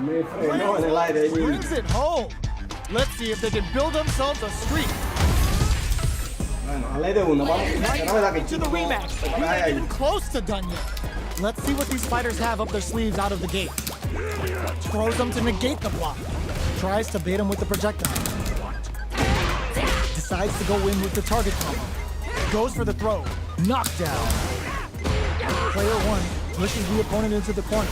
Me frenó en el aire ahí. brings it home. Let's see if they can build themselves a streak. Bueno, a ley de uno, vamos. Right Pero no me da que into the chico, rematch. se We're va not ahí. even close to done yet. Let's see what these fighters have up their sleeves out of the gate. Throws them to negate the block. Tries to bait him with the projectile. Decides to go in with the target combo. Goes for the throw. Knockdown. Player 1 pushes the opponent into the corner.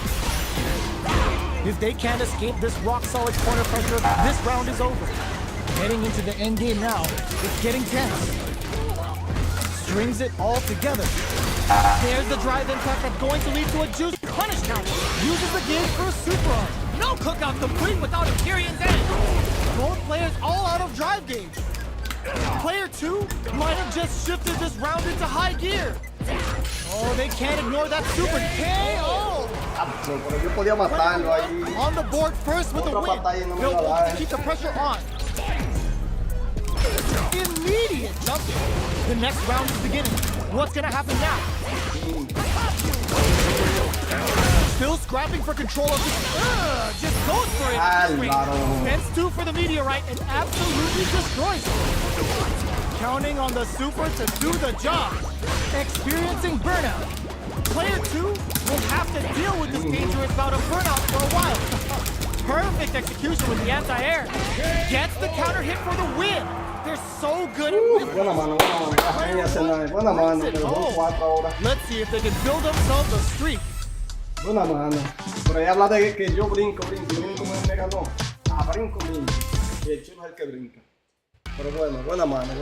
If they can't escape this rock-solid corner pressure, this round is over. Heading into the end game now, it's getting tense. Strings it all together. There's the drive impact that's going to lead to a juicy punish counter. Uses the gauge for a super arm. No cookout complete without a Tyrion's end. Both players all out of drive gauge. Player 2 might have just shifted this round into high gear. Oh, they can't ignore that super KO. Pero yo podía matarlo ahí. On the board first with the Otra win. patada y no me Bill la da, wants to keep the pressure on. Immediate jump. The next round is beginning. What's gonna happen now? Still scrapping for control of this. Just goes for it. Álvaro. Spends 2 for the meteorite and absolutely destroys it. Counting on the super to do the job. Experiencing burnout. Player 2 will have to deal with this dangerous bout of burnout for a while. Perfect execution with the anti-air. Gets the counter hit for the win. They're so good at whip. Buena mano, buena mano. Ya ni hace nada. Buena mano, me dejó 4 ahora. Let's see if they can build themselves a streak. Buena mano. Pero ella habla de que yo brinco. Y miren cómo él me ganó. Brinco. Y el chico es el que brinca. Pero bueno, buena mano.